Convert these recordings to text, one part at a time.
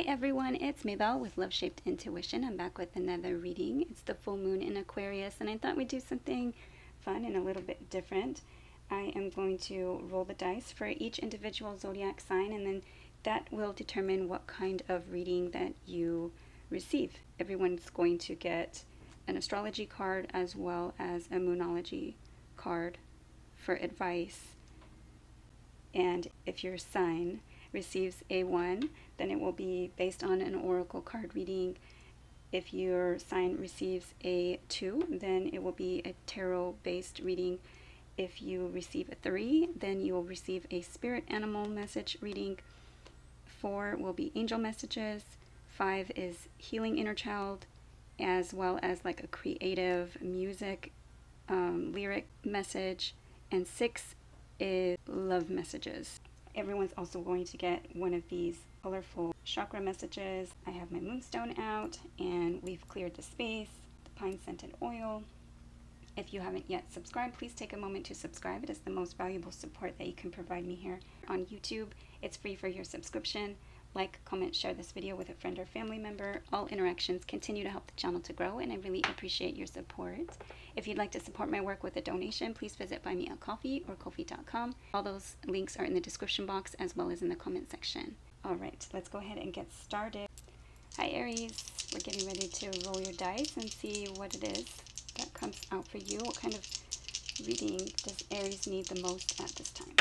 Hi everyone, it's Maybelle with Love Shaped Intuition. I'm back with another reading. It's the full moon in Aquarius, and I thought we'd do something fun and a little bit different. I am going to roll the dice for each individual zodiac sign, and then that will determine what kind of reading that you receive. Everyone's going to get an astrology card as well as a moonology card for advice. And if your sign receives a 1, then it will be based on an oracle card reading. If your sign receives a 2, then it will be a tarot based reading. If you receive a 3, then you will receive a spirit animal message reading. 4 will be angel messages. 5 is healing inner child, as well as like a creative music lyric message. And 6 is love messages. Everyone's also going to get one of these colorful chakra messages. I have my moonstone out, and we've cleared the space, the pine scented oil. If you haven't yet subscribed, please take a moment to subscribe. It is the most valuable support that you can provide me here on YouTube. It's free for your subscription. Like, comment, share this video with a friend or family member. All interactions continue to help the channel to grow, and I really appreciate your support. If you'd like to support my work with a donation, please visit Buy Me a Coffee or Ko-fi.com. All those links are in the description box as well as in the comment section. All right, let's go ahead and get started. Hi Aries, we're getting ready to roll your dice and see what it is that comes out for you. What kind of reading does Aries need the most at this time?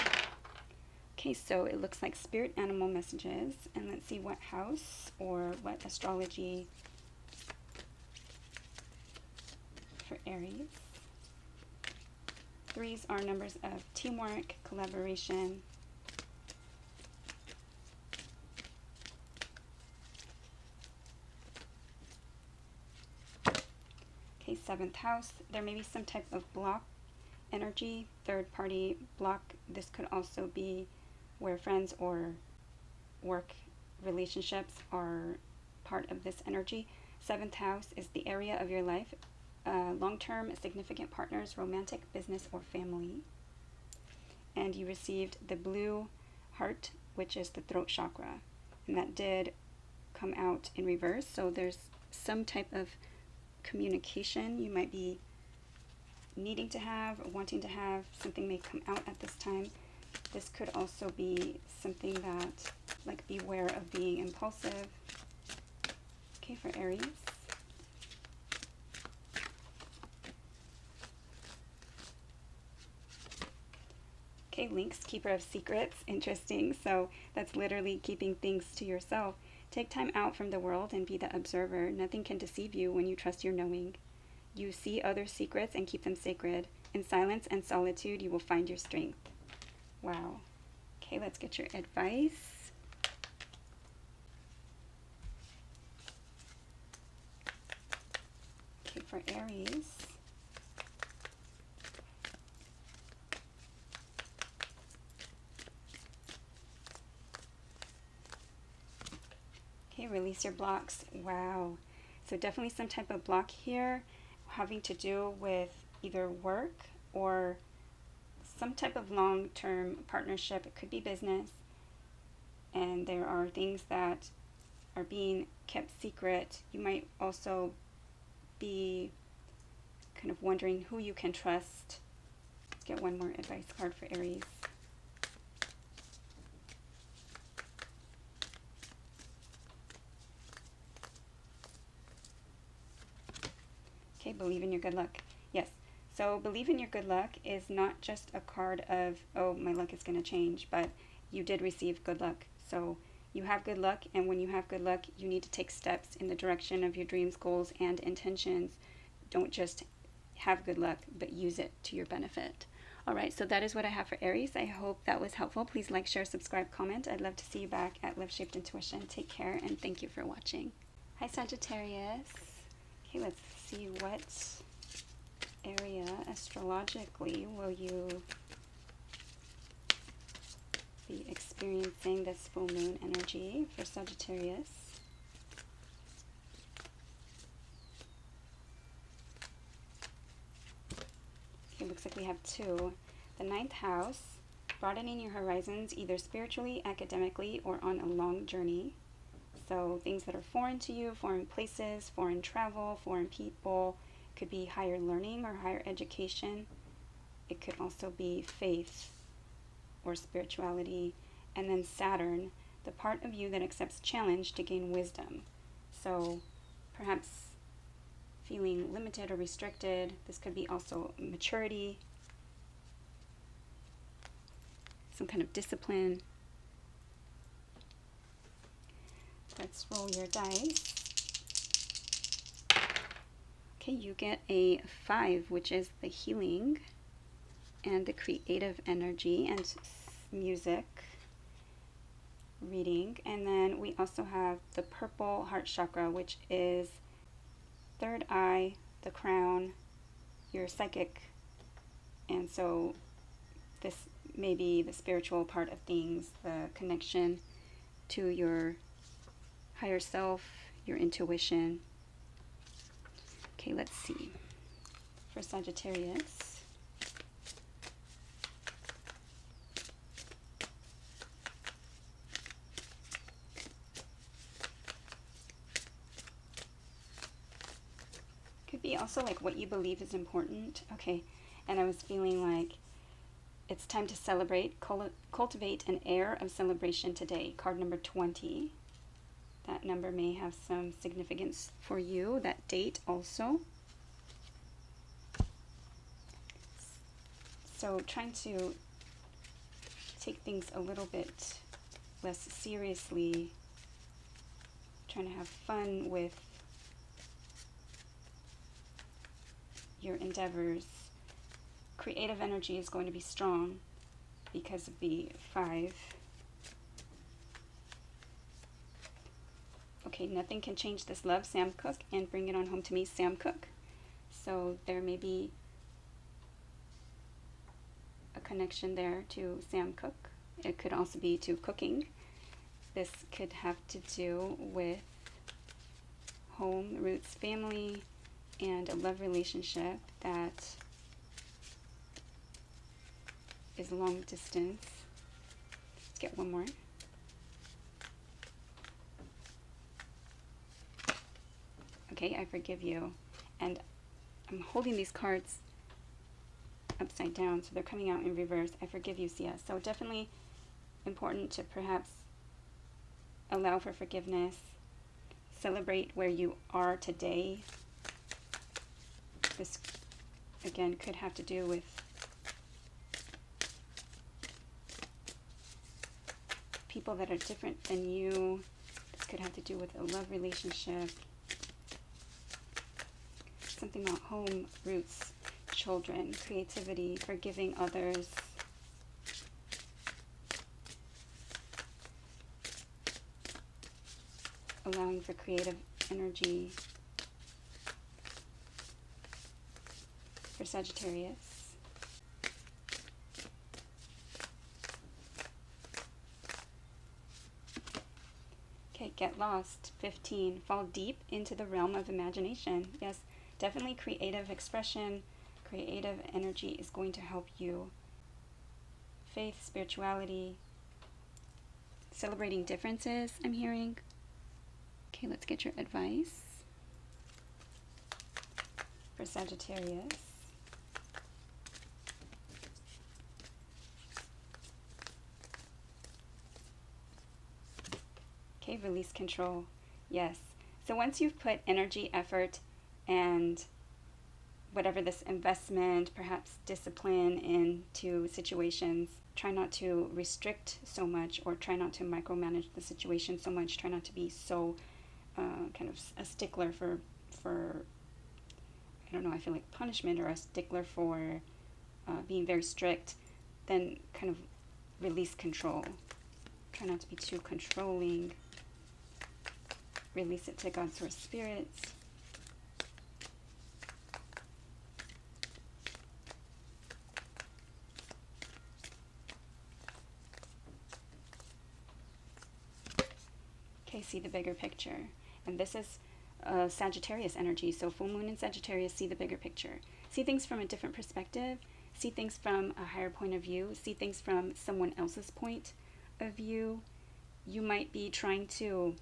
Okay, so it looks like spirit animal messages, and let's see what house or what astrology for Aries. 3s are numbers of teamwork, collaboration. Okay, 7th house, there may be some type of block energy, third party block. This could also be where friends or work relationships are part of this energy. 7th house is the area of your life, long-term significant partners, romantic, business, or family. And you received the blue heart, which is the throat chakra, and that did come out in reverse. So there's some type of communication you might be needing to have or wanting to have. Something may come out at this time. This could also be something that, like, beware of being impulsive. Okay, for Aries. Okay, Lynx, keeper of secrets. Interesting. So that's literally keeping things to yourself. Take time out from the world and be the observer. Nothing can deceive you when you trust your knowing. You see others' secrets and keep them sacred. In silence and solitude, you will find your strength. Wow. Okay, let's get your advice. Okay, for Aries. Okay, release your blocks. Wow. So definitely some type of block here having to do with either work or some type of long-term partnership. It could be business, and there are things that are being kept secret. You might also be kind of wondering who you can trust. Let's get one more advice card for Aries. Okay, believe in your good luck. Yes. So believe in your good luck is not just a card of, oh, my luck is going to change, but you did receive good luck. So you have good luck, and when you have good luck, you need to take steps in the direction of your dreams, goals, and intentions. Don't just have good luck, but use it to your benefit. All right, so that is what I have for Aries. I hope that was helpful. Please like, share, subscribe, comment. I'd love to see you back at Love Shaped Intuition. Take care, and thank you for watching. Hi, Sagittarius. Okay, let's see what area astrologically will you be experiencing this full moon energy for Sagittarius. Okay, looks like we have 2. The 9th house, broadening your horizons either spiritually, academically, or on a long journey. So things that are foreign to you, foreign places, foreign travel, foreign people, could be higher learning or higher education. It could also be faith or spirituality. And then Saturn, the part of you that accepts challenge to gain wisdom. So perhaps feeling limited or restricted. This could be also maturity, some kind of discipline. Let's roll your dice. Okay, you get a 5, which is the healing and the creative energy and music reading. And then we also have the purple heart chakra, which is third eye, the crown, your psychic. And so this may be the spiritual part of things, the connection to your higher self, your intuition. Okay, let's see. For Sagittarius, could be also like what you believe is important. Okay, and I was feeling like it's time to celebrate, cultivate an air of celebration today. Card number 20. That number may have some significance for you, that date also. So trying to take things a little bit less seriously, trying to have fun with your endeavors. Creative energy is going to be strong because of the 5. Okay, nothing can change this love, Sam Cooke, and bring it on home to me, Sam Cooke. So there may be a connection there to Sam Cooke. It could also be to cooking. This could have to do with home, roots, family, and a love relationship that is long distance. Let's get one more. Okay, I forgive you. And I'm holding these cards upside down, so they're coming out in reverse. I forgive you, Sia. So definitely important to perhaps allow for forgiveness, celebrate where you are today. This, again, could have to do with people that are different than you. This could have to do with a love relationship. Something about home, roots, children, creativity, forgiving others. Allowing for creative energy. For Sagittarius. Okay, get lost. 15. Fall deep into the realm of imagination. Yes, definitely creative expression, creative energy is going to help you. Faith, spirituality, celebrating differences, I'm hearing. Okay, let's get your advice for Sagittarius. Okay, release control. Yes. So once you've put energy, effort, and whatever this investment, perhaps discipline into situations, try not to restrict so much or try not to micromanage the situation so much. Try not to be so kind of a stickler for I don't know, I feel like punishment, or a stickler for being very strict. Then kind of release control. Try not to be too controlling. Release it to God's source spirits. Okay, see the bigger picture. And this is Sagittarius energy. So full moon in Sagittarius, see the bigger picture. See things from a different perspective. See things from a higher point of view. See things from someone else's point of view. You might be trying to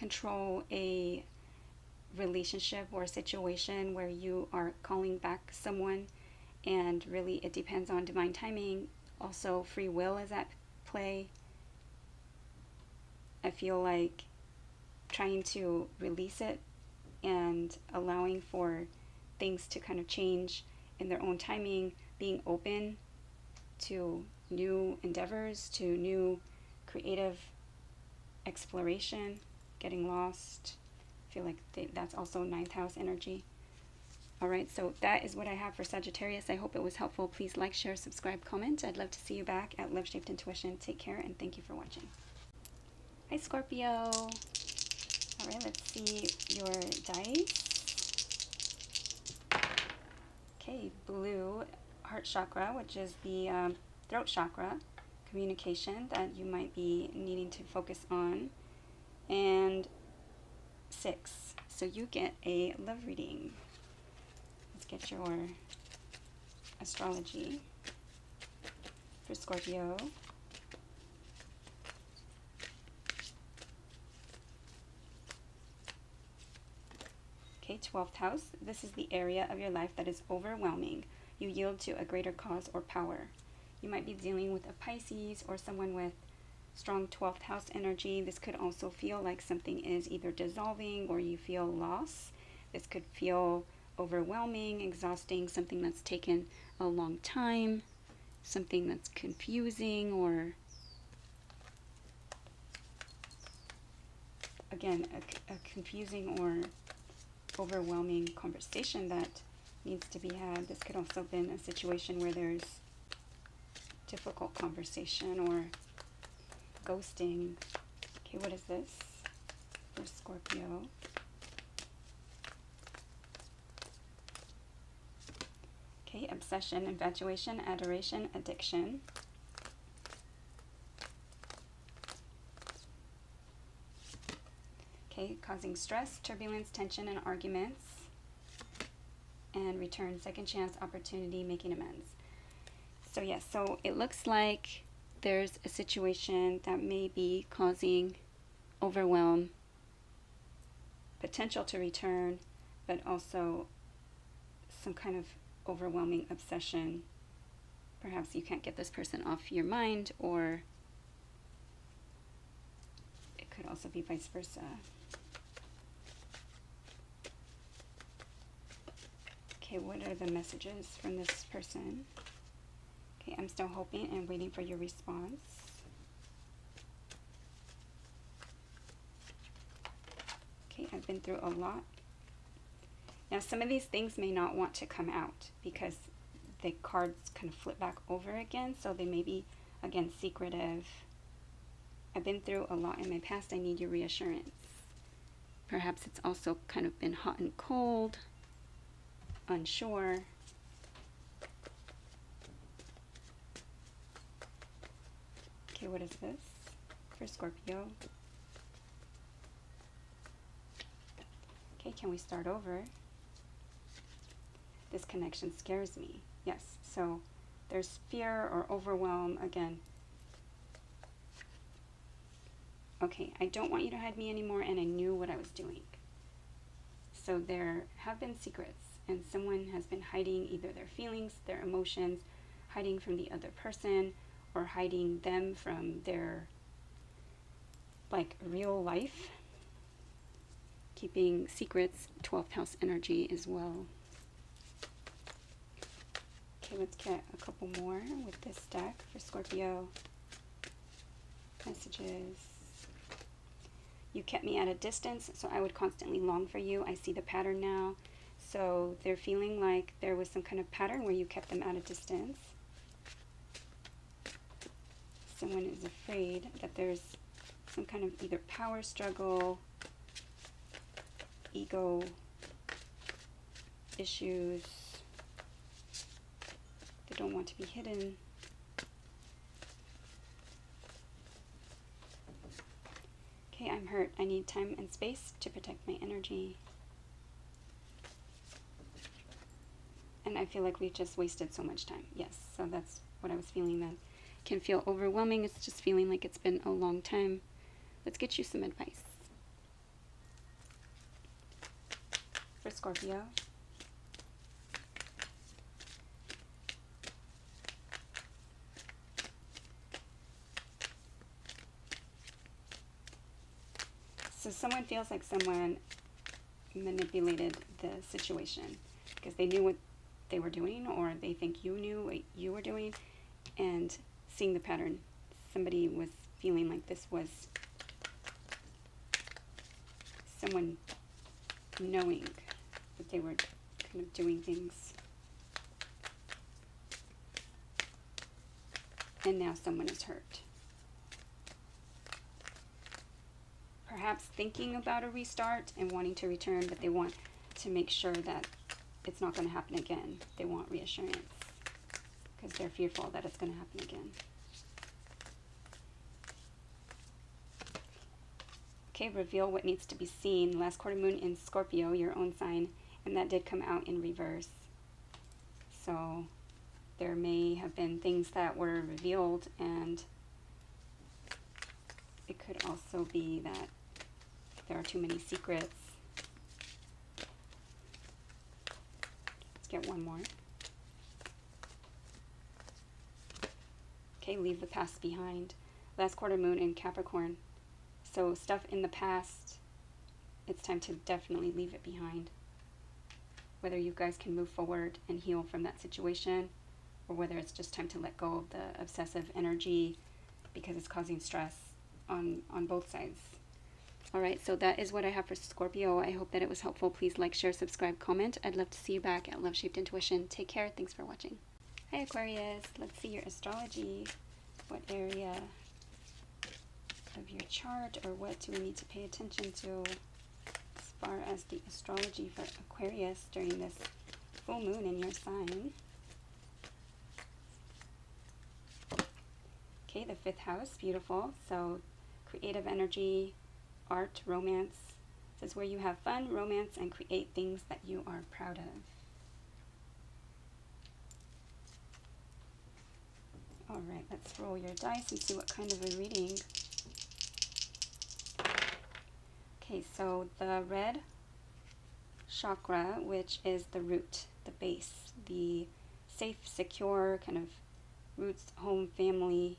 control a relationship or a situation where you are calling back someone, and really it depends on divine timing. Also, free will is at play. I feel like trying to release it and allowing for things to kind of change in their own timing, being open to new endeavors, to new creative exploration, getting lost. I feel like that's also ninth house energy. All right, so that is what I have for Sagittarius. I hope it was helpful. Please like, share, subscribe, comment. I'd love to see you back at Love Shaped Intuition. Take care, and thank you for watching. Hi, Scorpio. All right, let's see your dice. Okay, blue, heart chakra, which is the throat chakra, communication that you might be needing to focus on, and 6. So you get a love reading. Let's get your astrology for Scorpio. Okay, 12th house. This is the area of your life that is overwhelming. You yield to a greater cause or power. You might be dealing with a Pisces or someone with strong 12th house energy. This could also feel like something is either dissolving or you feel loss. This could feel overwhelming, exhausting, something that's taken a long time, something that's confusing, or again, a confusing or overwhelming conversation that needs to be had. This could also have been a situation where there's difficult conversation or ghosting. Okay, what is this for Scorpio? Okay, obsession, infatuation, adoration, addiction. Okay, causing stress, turbulence, tension, and arguments. And return, second chance, opportunity, making amends. So yes, so it looks like there's a situation that may be causing overwhelm, potential to return, but also some kind of overwhelming obsession. Perhaps you can't get this person off your mind, or it could also be vice versa. Okay, what are the messages from this person? Okay, I'm still hoping and waiting for your response. Okay, I've been through a lot. Now, some of these things may not want to come out because the cards kind of flip back over again, so they may be, again, secretive. I've been through a lot in my past. I need your reassurance. Perhaps it's also kind of been hot and cold, unsure. Okay, what is this for Scorpio? Okay, can we start over? This connection scares me. Yes, so there's fear or overwhelm again. Okay, I don't want you to hide me anymore, and I knew what I was doing. So there have been secrets, and someone has been hiding either their feelings, their emotions, hiding from the other person, or hiding them from their, like, real life. Keeping secrets, 12th house energy as well. Okay, let's get a couple more with this deck for Scorpio. Messages. You kept me at a distance, so I would constantly long for you. I see the pattern now. So they're feeling like there was some kind of pattern where you kept them at a distance. Someone is afraid that there's some kind of either power struggle, ego issues. They don't want to be hidden. Okay, I'm hurt. I need time and space to protect my energy. And I feel like we've just wasted so much time. Yes, so that's what I was feeling then. Can feel overwhelming. It's just feeling like it's been a long time. Let's get you some advice. for Scorpio. So someone feels like someone manipulated the situation because they knew what they were doing, or they think you knew what you were doing, and seeing the pattern, somebody was feeling like this was someone knowing that they were kind of doing things, and now someone is hurt. Perhaps thinking about a restart and wanting to return, but they want to make sure that it's not going to happen again. They want reassurance because they're fearful that it's going to happen again. Okay, reveal what needs to be seen. Last quarter moon in Scorpio, your own sign, and that did come out in reverse. So there may have been things that were revealed, and it could also be that there are too many secrets. Let's get one more. Okay, leave the past behind. Last quarter moon in Capricorn. So stuff in the past, it's time to definitely leave it behind. Whether you guys can move forward and heal from that situation, or whether it's just time to let go of the obsessive energy because it's causing stress on both sides. All right, so that is what I have for Scorpio. I hope that it was helpful. Please like, share, subscribe, comment. I'd love to see you back at Love Shaped Intuition. Take care. Thanks for watching. Hi, Aquarius. Let's see your astrology. What area of your chart, or what do we need to pay attention to as far as the astrology for Aquarius during this full moon in your sign? Okay, the 5th house, beautiful. So creative energy, art, romance. This is where you have fun, romance, and create things that you are proud of. All right, let's roll your dice and see what kind of a reading. Okay, so the red chakra, which is the root, the base, the safe, secure kind of roots, home, family,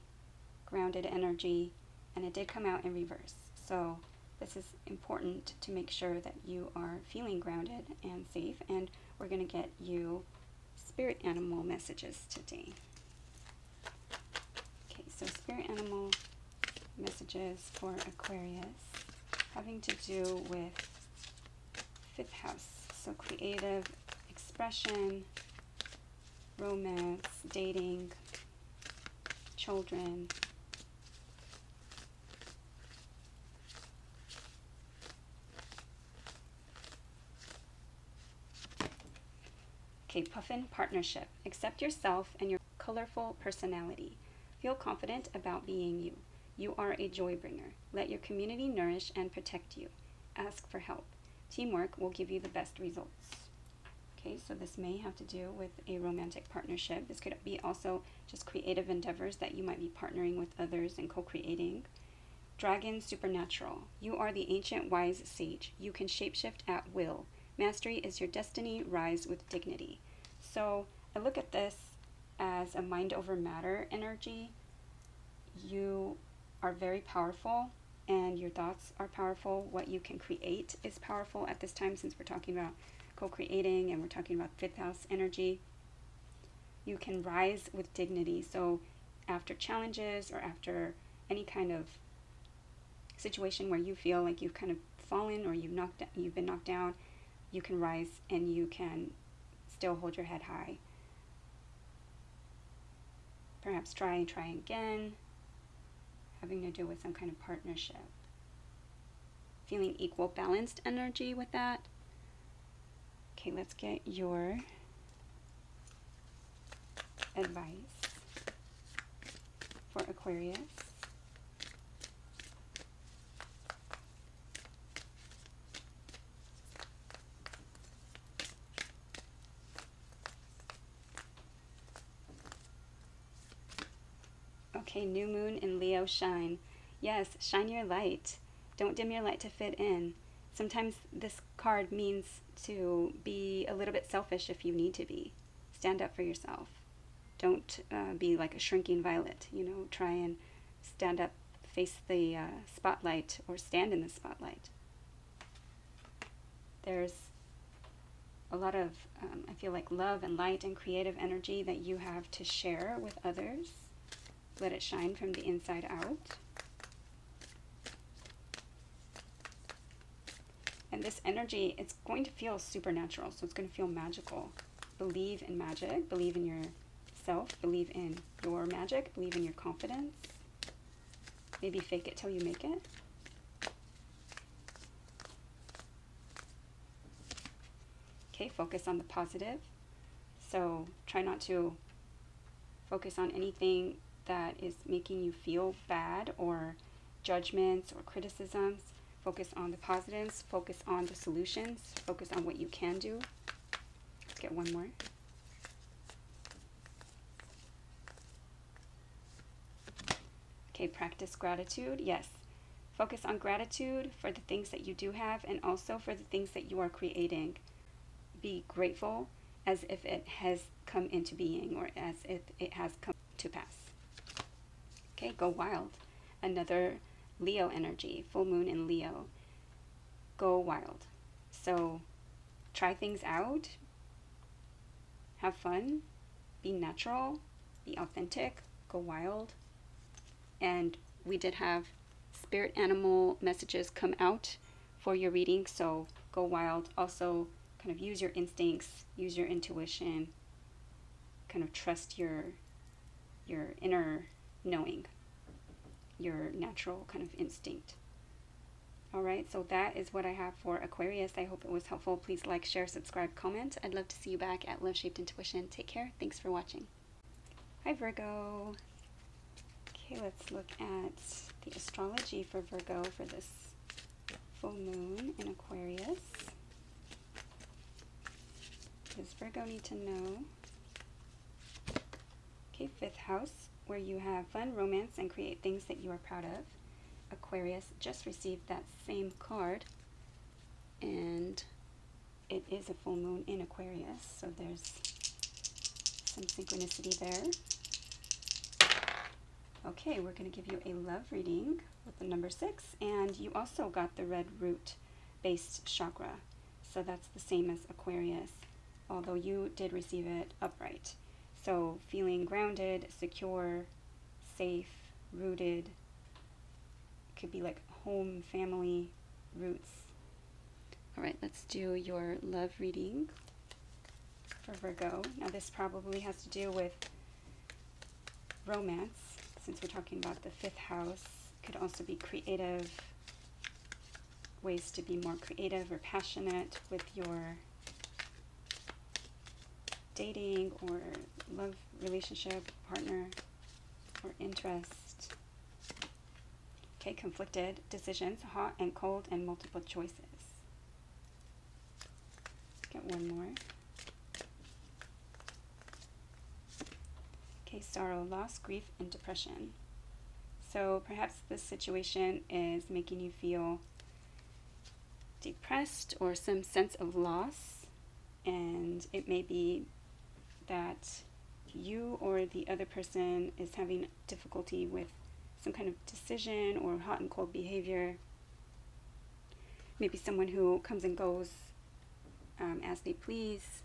grounded energy, and it did come out in reverse. So this is important to make sure that you are feeling grounded and safe, and we're going to get you spirit animal messages today. Okay, so spirit animal messages for Aquarius having to do with 5th house. So creative expression, romance, dating, children. Okay, puffin partnership. Accept yourself and your colorful personality. Feel confident about being you. You are a joy bringer. Let your community nourish and protect you. Ask for help. Teamwork will give you the best results. Okay, so this may have to do with a romantic partnership. This could be also just creative endeavors that you might be partnering with others and co-creating. Dragon supernatural. You are the ancient wise sage. You can shapeshift at will. Mastery is your destiny. Rise with dignity. So I look at this as a mind over matter energy. You are very powerful, and your thoughts are powerful. What you can create is powerful at this time, since we're talking about co-creating and we're talking about 5th house energy. You can rise with dignity. So after challenges or after any kind of situation where you feel like you've kind of fallen or you've been knocked down, you can rise and you can still hold your head high. Perhaps try again, having to do with some kind of partnership. Feeling equal, balanced energy with that. Okay, let's get your advice for Aquarius. Okay, new moon in Leo, shine. Yes, shine your light. Don't dim your light to fit in. Sometimes this card means to be a little bit selfish if you need to be. Stand up for yourself. Don't be like a shrinking violet, you know, try and stand up, face the spotlight, or stand in the spotlight. There's a lot of, I feel like, love and light and creative energy that you have to share with others. Let it shine from the inside out. And this energy, it's going to feel supernatural, so it's going to feel magical. Believe in magic, believe in yourself, believe in your magic, believe in your confidence. Maybe fake it till you make it. Okay, focus on the positive. So try not to focus on anything that is making you feel bad, or judgments or criticisms. Focus on the positives, focus on the solutions, focus on what you can do. Let's get one more. Okay, practice gratitude. Yes, focus on gratitude for the things that you do have, and also for the things that you are creating. Be grateful as if it has come into being, or as if it has come to pass. Okay, go wild. Another Leo energy, full moon in Leo. Go wild. So try things out, have fun, be natural, be authentic, go wild. And we did have spirit animal messages come out for your reading, so go wild. Also kind of use your instincts, use your intuition, kind of trust your inner knowing, your natural kind of instinct. All right, so that is what I have for Aquarius. I hope it was helpful. Please like, share, subscribe, comment. I'd love to see you back at Love Shaped Intuition. Take care. Thanks for watching. Hi, Virgo. Okay, let's look at the astrology for Virgo for this full moon in Aquarius. What does Virgo need to know? Okay, 5th house, where you have fun, romance, and create things that you are proud of. Aquarius just received that same card, and it is a full moon in Aquarius, so there's some synchronicity there. Okay, we're going to give you a love reading with the number 6, and you also got the red root based chakra, so that's the same as Aquarius, although you did receive it upright. So feeling grounded, secure, safe, rooted. Could be like home, family, roots. All right, let's do your love reading for Virgo. Now this probably has to do with romance, since we're talking about the 5th house. Could also be creative, ways to be more creative or passionate with your dating or love relationship, partner, or interest. Okay, conflicted decisions, hot and cold, and multiple choices. Get one more. Okay, sorrow, loss, grief, and depression. So perhaps this situation is making you feel depressed or some sense of loss, and it may be that you or the other person is having difficulty with some kind of decision or hot and cold behavior. Maybe someone who comes and goes as they please.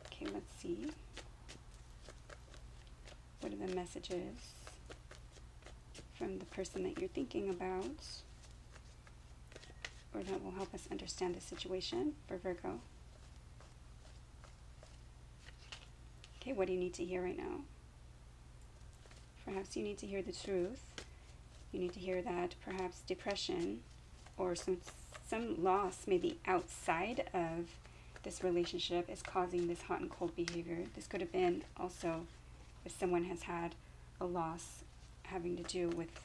Okay, let's see. What are the messages from the person that you're thinking about, or that will help us understand the situation for Virgo? Okay, what do you need to hear right now? Perhaps you need to hear the truth. You need to hear that perhaps depression or some loss maybe outside of this relationship is causing this hot and cold behavior. This could have been also if someone has had a loss having to do with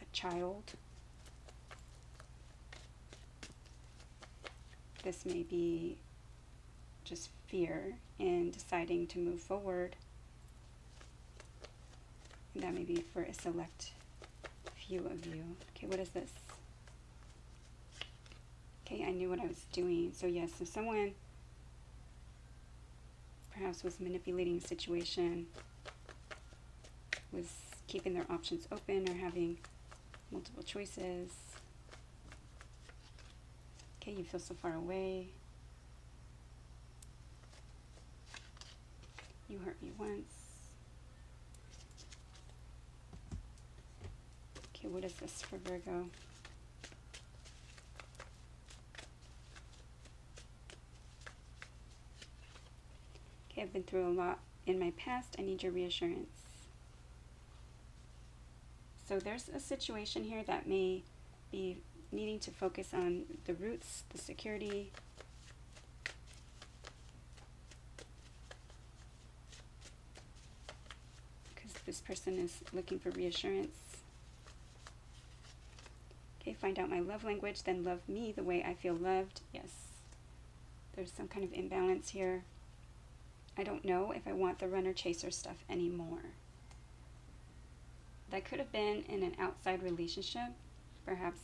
a child. This may be just fear in deciding to move forward. And that may be for a select few of you. Okay, what is this? Okay, I knew what I was doing. So yes, so someone perhaps was manipulating the situation, was keeping their options open or having multiple choices. Okay, you feel so far away. You hurt me once. Okay, what is this for Virgo? Okay, I've been through a lot in my past. I need your reassurance. So there's a situation here that may be needing to focus on the roots, the security. Because this person is looking for reassurance. Okay, find out my love language, then love me the way I feel loved. Yes, there's some kind of imbalance here. I don't know if I want the runner-chaser stuff anymore. That could have been in an outside relationship, perhaps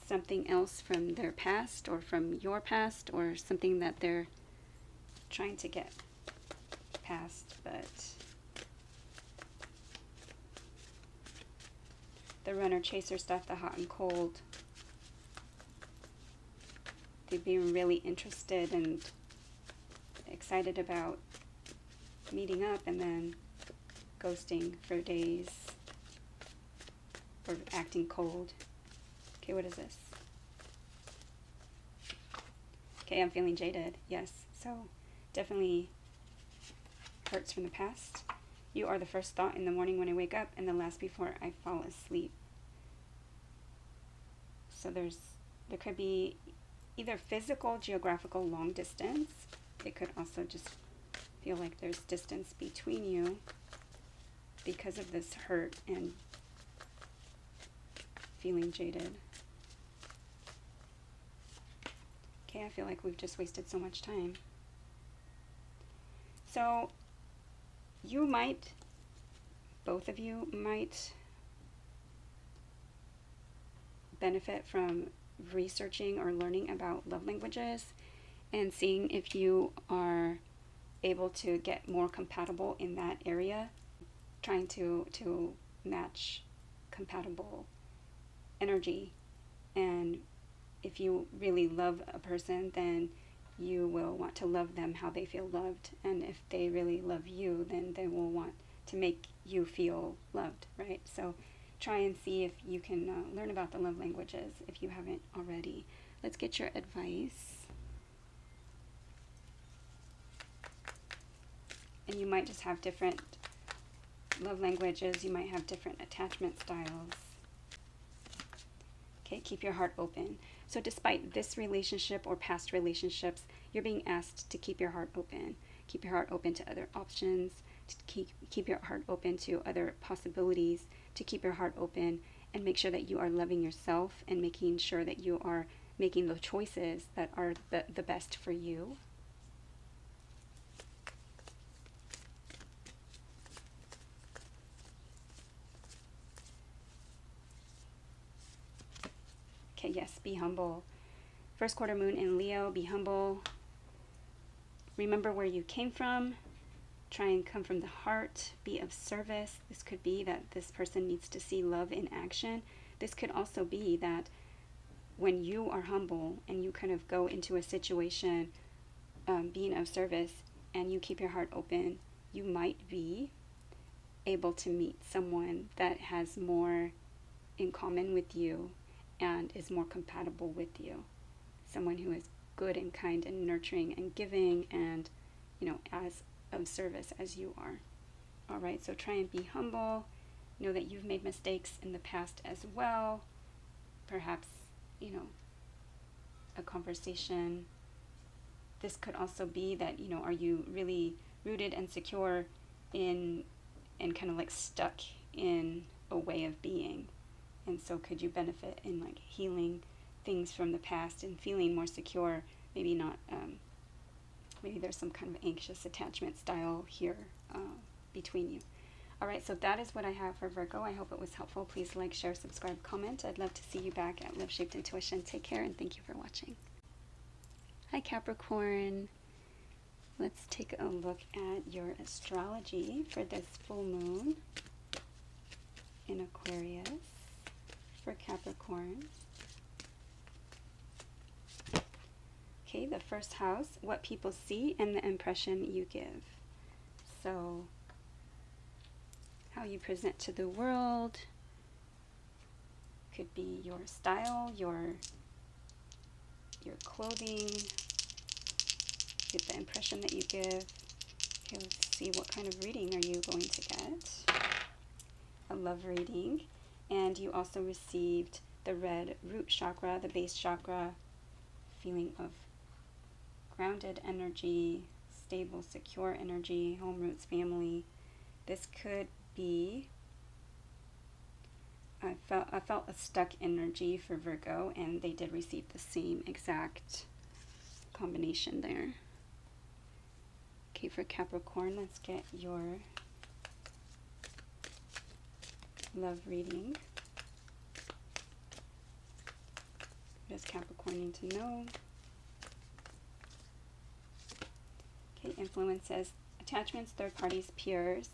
something else from their past or from your past, or something that they're trying to get past, but the runner-chaser stuff, the hot and cold, they'd be really interested and excited about meeting up and then ghosting for days or acting cold. Okay, what is this? Okay, I'm feeling jaded. Yes, so definitely hurts from the past. You are the first thought in the morning when I wake up and the last before I fall asleep. So there could be either physical, geographical, long distance. It could also just feel like there's distance between you because of this hurt and feeling jaded. Okay, I feel like we've just wasted so much time. So you might, both of you might benefit from researching or learning about love languages and seeing if you are able to get more compatible in that area, trying to match compatible energy. And if you really love a person, then you will want to love them how they feel loved. And if they really love you, then they will want to make you feel loved, right? So try and see if you can learn about the love languages if you haven't already. Let's get your advice. And you might just have different love languages. You might have different attachment styles. Okay, keep your heart open. So despite this relationship or past relationships, you're being asked to keep your heart open. Keep your heart open to other options, to keep your heart open to other possibilities, to keep your heart open and make sure that you are loving yourself and making sure that you are making the choices that are the best for you. Okay, yes, be humble. First quarter moon in Leo, be humble. Remember where you came from. Try and come from the heart. Be of service. This could be that this person needs to see love in action. This could also be that when you are humble and you kind of go into a situation being of service and you keep your heart open, you might be able to meet someone that has more in common with you and is more compatible with you. Someone who is good and kind and nurturing and giving and, as of service as you are. All right, so try and be humble. Know that you've made mistakes in the past as well. Perhaps, a conversation. This could also be that, are you really rooted and secure in and kind of like stuck in a way of being? And so could you benefit in like healing things from the past and feeling more secure? Maybe not, maybe there's some kind of anxious attachment style here between you. All right, so that is what I have for Virgo. I hope it was helpful. Please like, share, subscribe, comment. I'd love to see you back at Love Shaped Intuition. Take care, and thank you for watching. Hi, Capricorn. Let's take a look at your astrology for this full moon in Aquarius for Capricorn. Okay, the first house, what people see and the impression you give. So, how you present to the world could be your style, your clothing, get the impression that you give. Okay, let's see, what kind of reading are you going to get? A love reading. And you also received the red root chakra, the base chakra, feeling of grounded energy, stable, secure energy, home roots, family. This could be, I felt a stuck energy for Virgo, and they did receive the same exact combination there. Okay, for Capricorn, let's get your love reading. What does Capricorn need to know? Okay, influences, attachments, third parties, peers,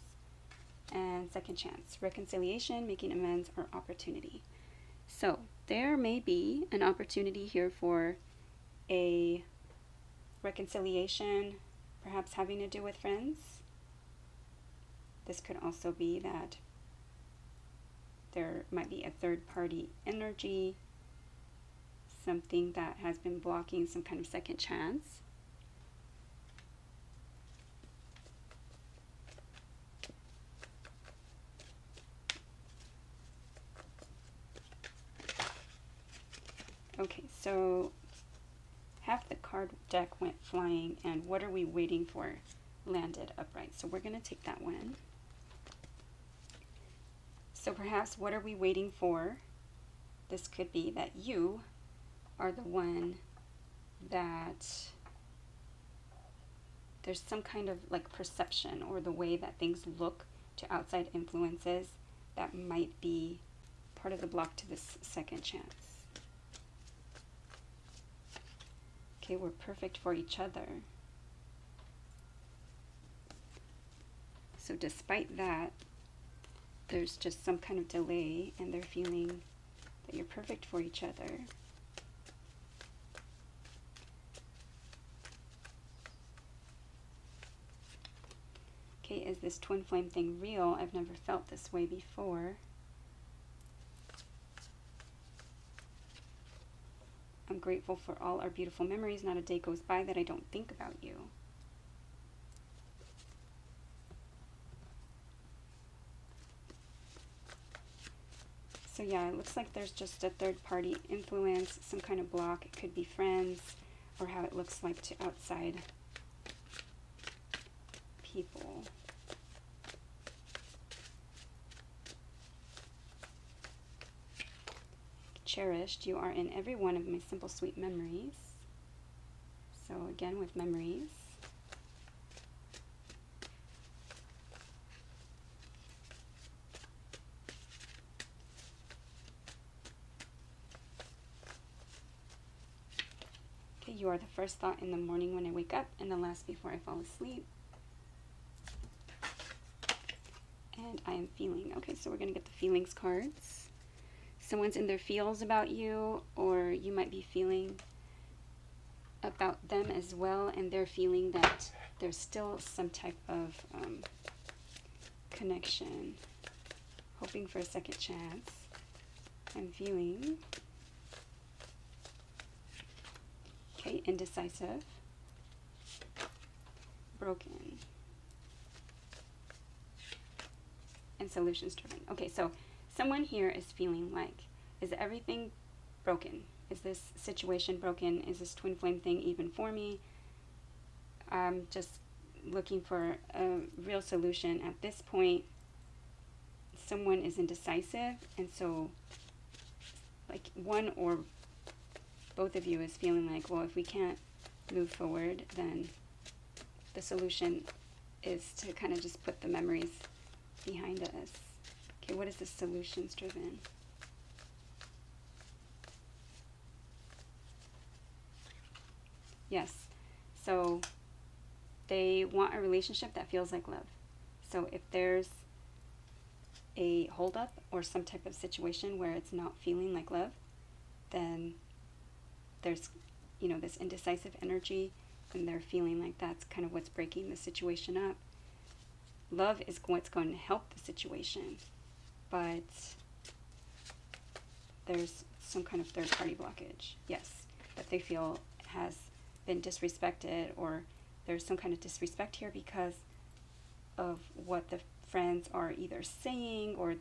and second chance, reconciliation, making amends, or opportunity. So there may be an opportunity here for a reconciliation, perhaps having to do with friends. This could also be that there might be a third party energy, something that has been blocking some kind of second chance. Okay, so half the card deck went flying, and what are we waiting for landed upright. So we're going to take that one. So perhaps what are we waiting for? This could be that you are the one that there's some kind of like perception or the way that things look to outside influences that might be part of the block to this second chance. Okay, we're perfect for each other. So despite that, there's just some kind of delay, and they're feeling that you're perfect for each other. Okay, is this twin flame thing real? I've never felt this way before. I'm grateful for all our beautiful memories. Not a day goes by that I don't think about you. So yeah, it looks like there's just a third party influence, some kind of block. It could be friends, or how it looks like to outside people. Cherished, you are in every one of my simple sweet memories. So again, with memories. Okay, you are the first thought in the morning when I wake up, and the last before I fall asleep. And I am feeling. Okay, so we're going to get the feelings cards. Someone's in their feels about you, or you might be feeling about them as well, and they're feeling that there's still some type of connection, hoping for a second chance. I'm feeling. Okay, indecisive, broken, and solutions driven. Okay, so someone here is feeling like, is everything broken? Is this situation broken? Is this twin flame thing even for me? I'm just looking for a real solution at this point. Someone is indecisive, and so like one or both of you is feeling like, well, if we can't move forward, then the solution is to kind of just put the memories behind us. Okay, what is the solutions driven? Yes, so they want a relationship that feels like love. So if there's a holdup or some type of situation where it's not feeling like love, then there's, you know, this indecisive energy, and they're feeling like that's kind of what's breaking the situation up. Love is what's going to help the situation, but there's some kind of third-party blockage, yes, that they feel has been disrespected, or there's some kind of disrespect here because of what the friends are either saying, or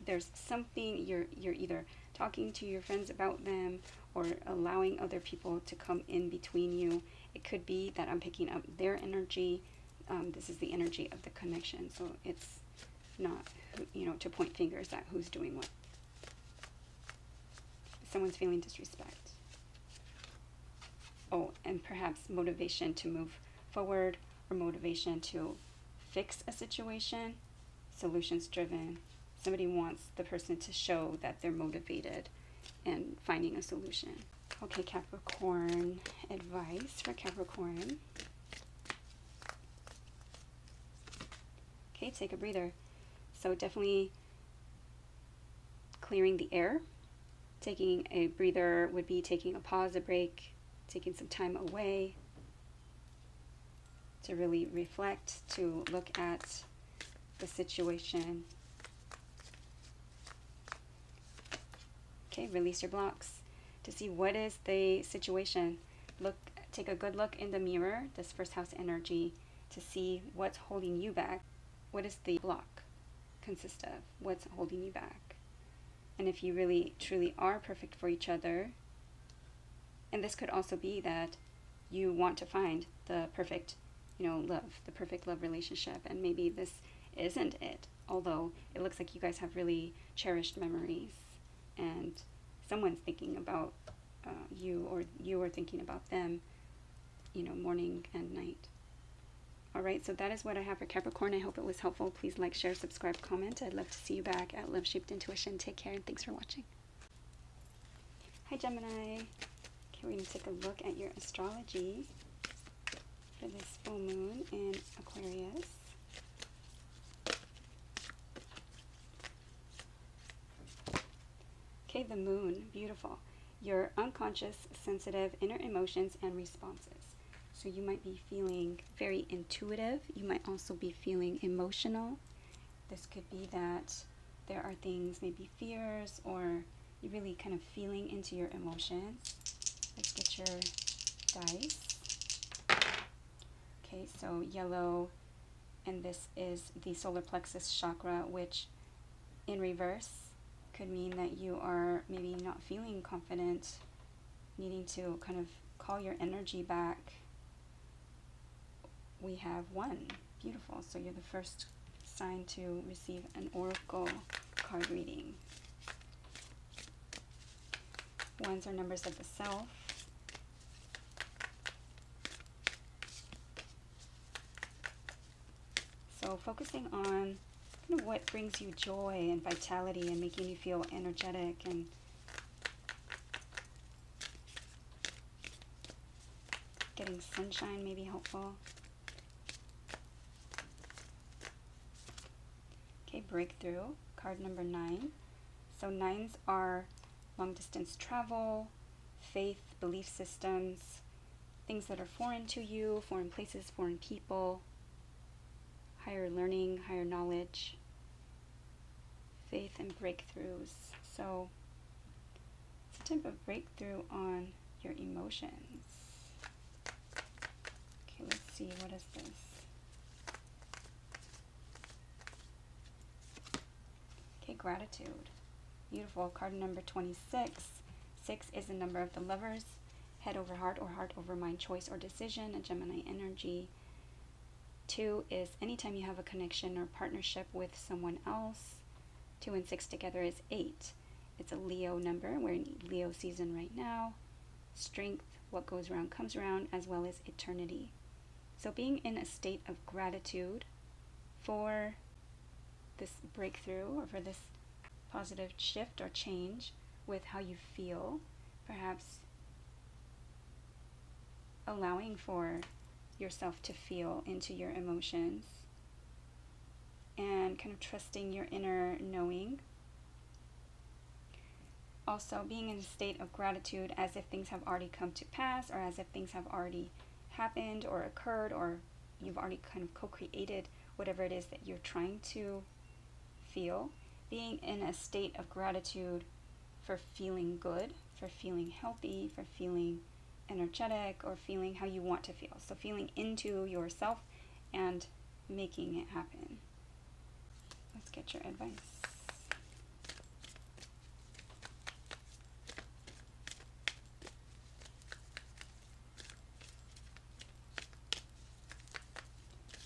there's something you're either talking to your friends about them or allowing other people to come in between you. It could be that I'm picking up their energy. This is the energy of the connection, so it's not, you know, to point fingers at who's doing what. Someone's feeling disrespect. Oh, and perhaps motivation to move forward, or motivation to fix a situation. Solutions driven. Somebody wants the person to show that they're motivated and finding a solution. Okay, Capricorn, advice for Capricorn. Okay, take a breather. So definitely clearing the air. Taking a breather would be taking a pause, a break, taking some time away to really reflect, to look at the situation. Okay, release your blocks to see what is the situation. Take a good look in the mirror, this first house energy, to see what's holding you back. What does the block consist of? What's holding you back? And if you really truly are perfect for each other, and this could also be that you want to find the perfect, you know, love, the perfect love relationship, and maybe this isn't it, although it looks like you guys have really cherished memories, and someone's thinking about you, or you are thinking about them, you know, morning and night. All right, so that is what I have for Capricorn. I hope it was helpful. Please like, share, subscribe, comment. I'd love to see you back at Love Shaped Intuition. Take care, and thanks for watching. Hi, Gemini. Okay, we're going to take a look at your astrology for this full moon in Aquarius. Okay, the moon, beautiful. Your unconscious, sensitive, inner emotions and responses. So you might be feeling very intuitive. You might also be feeling emotional. This could be that there are things, maybe fears, or you're really kind of feeling into your emotions. Let's get your dice. Okay, so yellow, and this is the solar plexus chakra, which in reverse could mean that you are maybe not feeling confident, needing to kind of call your energy back. We have 1. Beautiful. So you're the first sign to receive an oracle card reading. 1s are numbers of the self. So focusing on kind of what brings you joy and vitality and making you feel energetic, and getting sunshine may be helpful. Okay, breakthrough, card number 9. So 9s are long distance travel, faith, belief systems, things that are foreign to you, foreign places, foreign people, higher learning, higher knowledge, faith and breakthroughs. So it's a type of breakthrough on your emotions. Okay, let's see, what is this? Okay, gratitude. Beautiful. Card number 26. 6 is the number of the lovers. Head over heart or heart over mind, choice or decision, a Gemini energy. 2 is anytime you have a connection or partnership with someone else. 2 and 6 together is 8. It's a Leo number. We're in Leo season right now. Strength, what goes around comes around, as well as eternity. So being in a state of gratitude for this breakthrough or for this positive shift or change with how you feel. Perhaps allowing for yourself to feel into your emotions and kind of trusting your inner knowing. Also being in a state of gratitude as if things have already come to pass, or as if things have already happened or occurred, or you've already kind of co-created whatever it is that you're trying to feel. Being in a state of gratitude for feeling good, for feeling healthy, for feeling energetic, or feeling how you want to feel. So feeling into yourself and making it happen. Let's get your advice.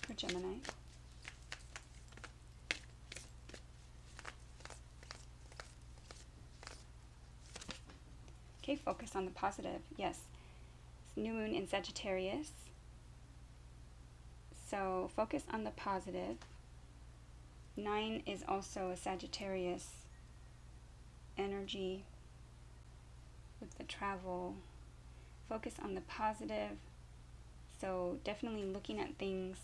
For Gemini. Okay, focus on the positive. Yes. It's new moon in Sagittarius. So focus on the positive. 9 is also a Sagittarius energy with the travel. Focus on the positive. So definitely looking at things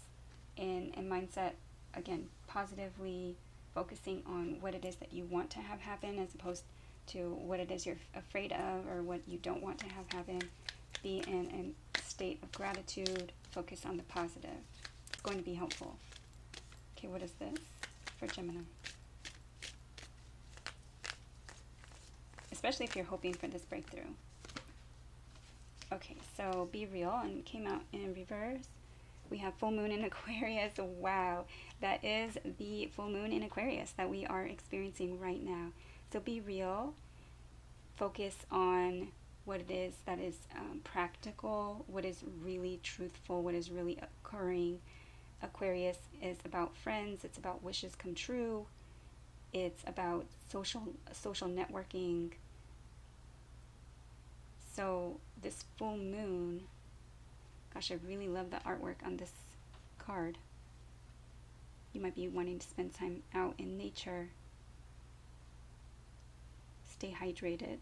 in a mindset, again, positively focusing on what it is that you want to have happen as opposed to what it is you're afraid of or what you don't want to have happen. Be in a state of gratitude. Focus on the positive. It's going to be helpful. Okay, what is this for Gemini? Especially if you're hoping for this breakthrough. Okay, so be real, and came out in reverse. We have full moon in Aquarius. Wow, that is the full moon in Aquarius that we are experiencing right now. So be real. Focus on what it is that is practical, what is really truthful, what is really occurring. Aquarius is about friends. It's about wishes come true. It's about social networking. So this full moon, gosh, I really love the artwork on this card. You might be wanting to spend time out in nature. Stay hydrated.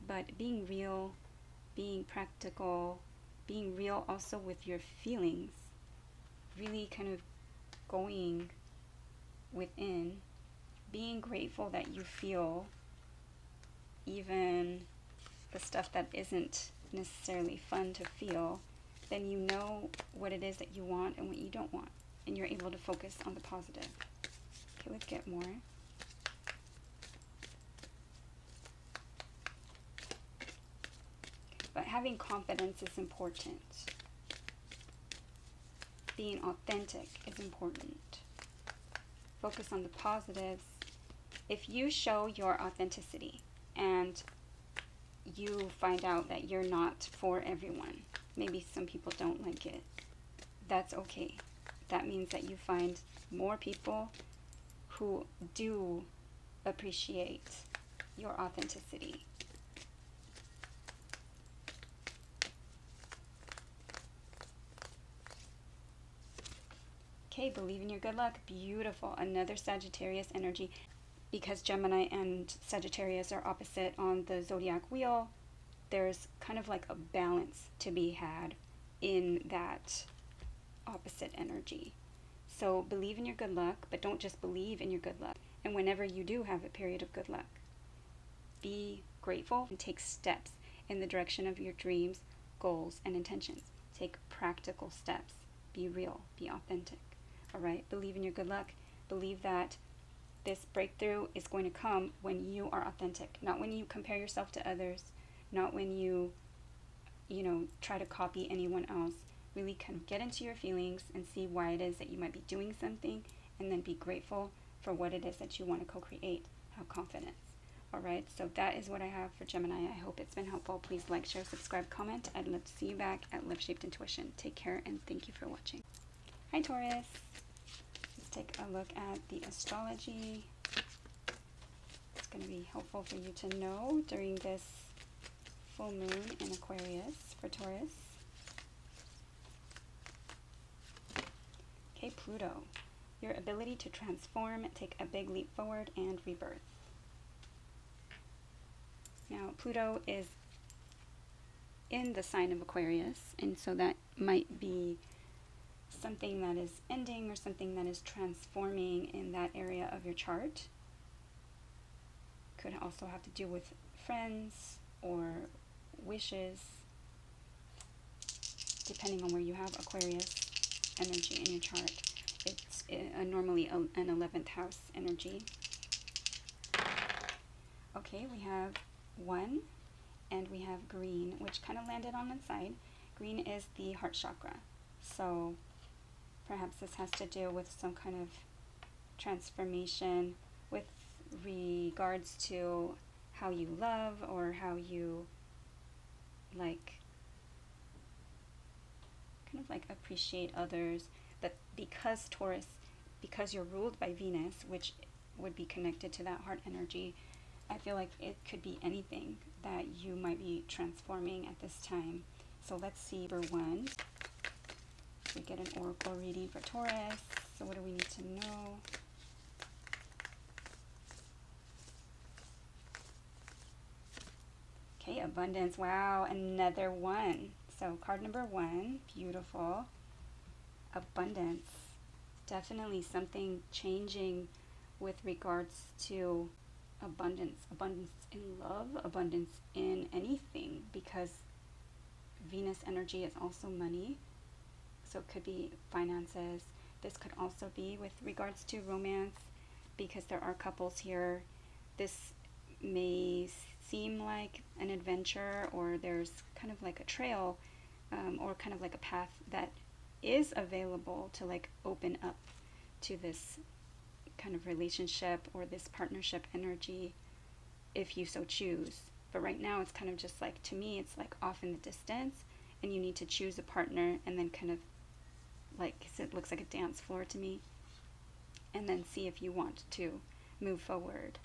But being real, being practical, being real also with your feelings. Really kind of going within. Being grateful that you feel even the stuff that isn't necessarily fun to feel. Then you know what it is that you want and what you don't want. And you're able to focus on the positive. Okay, let's get more. But having confidence is important. Being authentic is important. Focus on the positives. If you show your authenticity and you find out that you're not for everyone, maybe some people don't like it, that's okay. That means that you find more people who do appreciate your authenticity. Okay, believe in your good luck. Beautiful. Another Sagittarius energy. Because Gemini and Sagittarius are opposite on the zodiac wheel, there's kind of like a balance to be had in that opposite energy. So believe in your good luck, but don't just believe in your good luck. And whenever you do have a period of good luck, be grateful and take steps in the direction of your dreams, goals, and intentions. Take practical steps. Be real. Be authentic. All right? Believe in your good luck. Believe that this breakthrough is going to come when you are authentic, not when you compare yourself to others, not when you try to copy anyone else. Really kind of get into your feelings and see why it is that you might be doing something, and then be grateful for what it is that you want to co-create. Have confidence. All right, so that is what I have for Gemini. I hope it's been helpful. Please like, share, subscribe, comment. I'd love to see you back at Love Shaped Intuition. Take care, and thank you for watching. Hi, Taurus. Let's take a look at the astrology. It's going to be helpful for you to know during this full moon in Aquarius for Taurus. Okay, Pluto. your ability to transform, take a big leap forward, and rebirth. Now, Pluto is in the sign of Aquarius, and so that might be something that is ending or something that is transforming in that area of your chart. Could also have to do with friends or wishes, depending on where you have Aquarius energy in your chart. It's normally an 11th house energy. Okay, we have 1 and we have green, which kind of landed on the side. Green is the heart chakra. So perhaps this has to do with some kind of transformation with regards to how you love or how you like kind of like appreciate others. But because Taurus, because you're ruled by Venus, which would be connected to that heart energy, I feel like it could be anything that you might be transforming at this time. So let's see for 1. We get an oracle reading for Taurus. So what do we need to know? Okay, abundance. Wow, another 1. So card number 1, beautiful. Abundance. Definitely something changing with regards to abundance. Abundance in love, abundance in anything, because Venus energy is also money. So it could be finances. This could also be with regards to romance, because there are couples here. This may seem like an adventure, or there's kind of like a trail, or kind of like a path that is available to like open up to this kind of relationship or this partnership energy if you so choose. But right now it's kind of just like, to me, it's like off in the distance, and you need to choose a partner and then kind of like, it looks like a dance floor to me, and then see if you want to move forward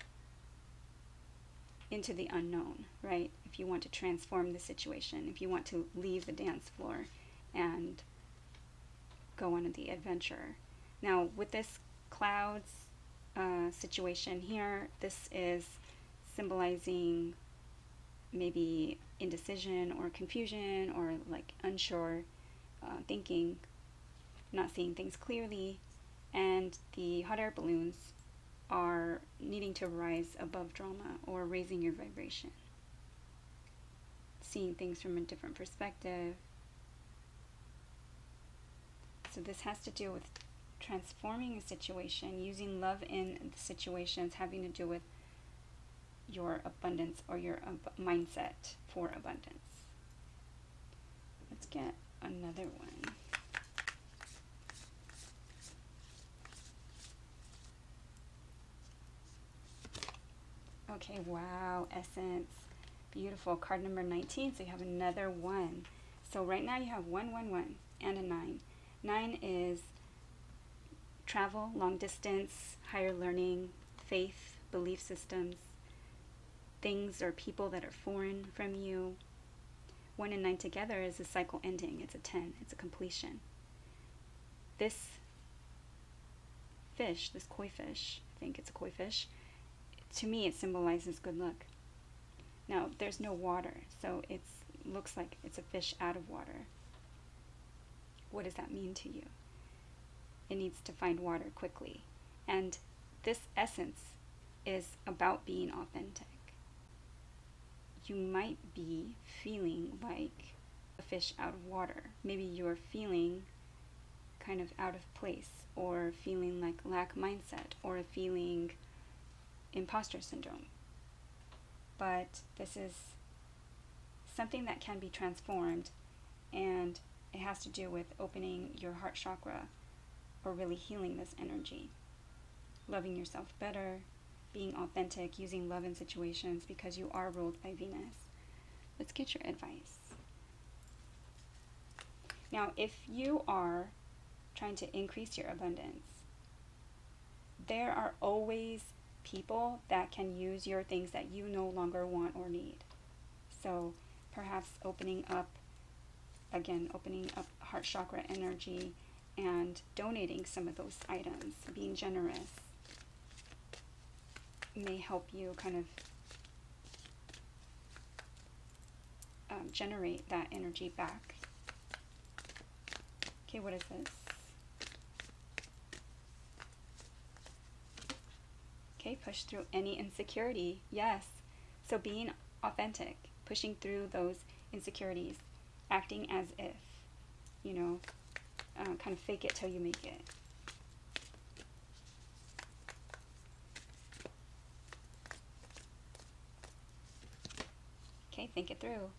into the unknown, right? If you want to transform the situation, if you want to leave the dance floor and go on the adventure. Now, with this clouds situation here, this is symbolizing maybe indecision or confusion, or like unsure thinking, not seeing things clearly, and the hot air balloons are needing to rise above drama or raising your vibration, seeing things from a different perspective. So this has to do with transforming a situation, using love in the situations, having to do with your abundance or your mindset for abundance. Let's get another one. Okay, wow, essence. Beautiful. Card number 19, so you have another 1. So right now you have 1, 1, 1, and a 9. 9 is travel, long distance, higher learning, faith, belief systems, things or people that are foreign from you. 1 and 9 together is a cycle ending. It's a 10. It's a completion. This fish, this koi fish, I think it's a koi fish, to me it symbolizes good luck. Now, there's no water, so it looks like it's a fish out of water. What does that mean to you? It needs to find water quickly. And this essence is about being authentic. You might be feeling like a fish out of water. Maybe you're feeling kind of out of place, or feeling like lack mindset, or feeling imposter syndrome. But this is something that can be transformed, and it has to do with opening your heart chakra, or really healing this energy, loving yourself better, being authentic, using love in situations, because you are ruled by Venus. Let's get your advice. Now, if you are trying to increase your abundance, there are always people that can use your things that you no longer want or need. So perhaps opening up heart chakra energy, and donating some of those items, being generous, may help you kind of generate that energy back. Okay, what is this? Okay, push through any insecurity. Yes. So being authentic, pushing through those insecurities, acting as if, you know, kind of fake it till you make it. Okay, think it through.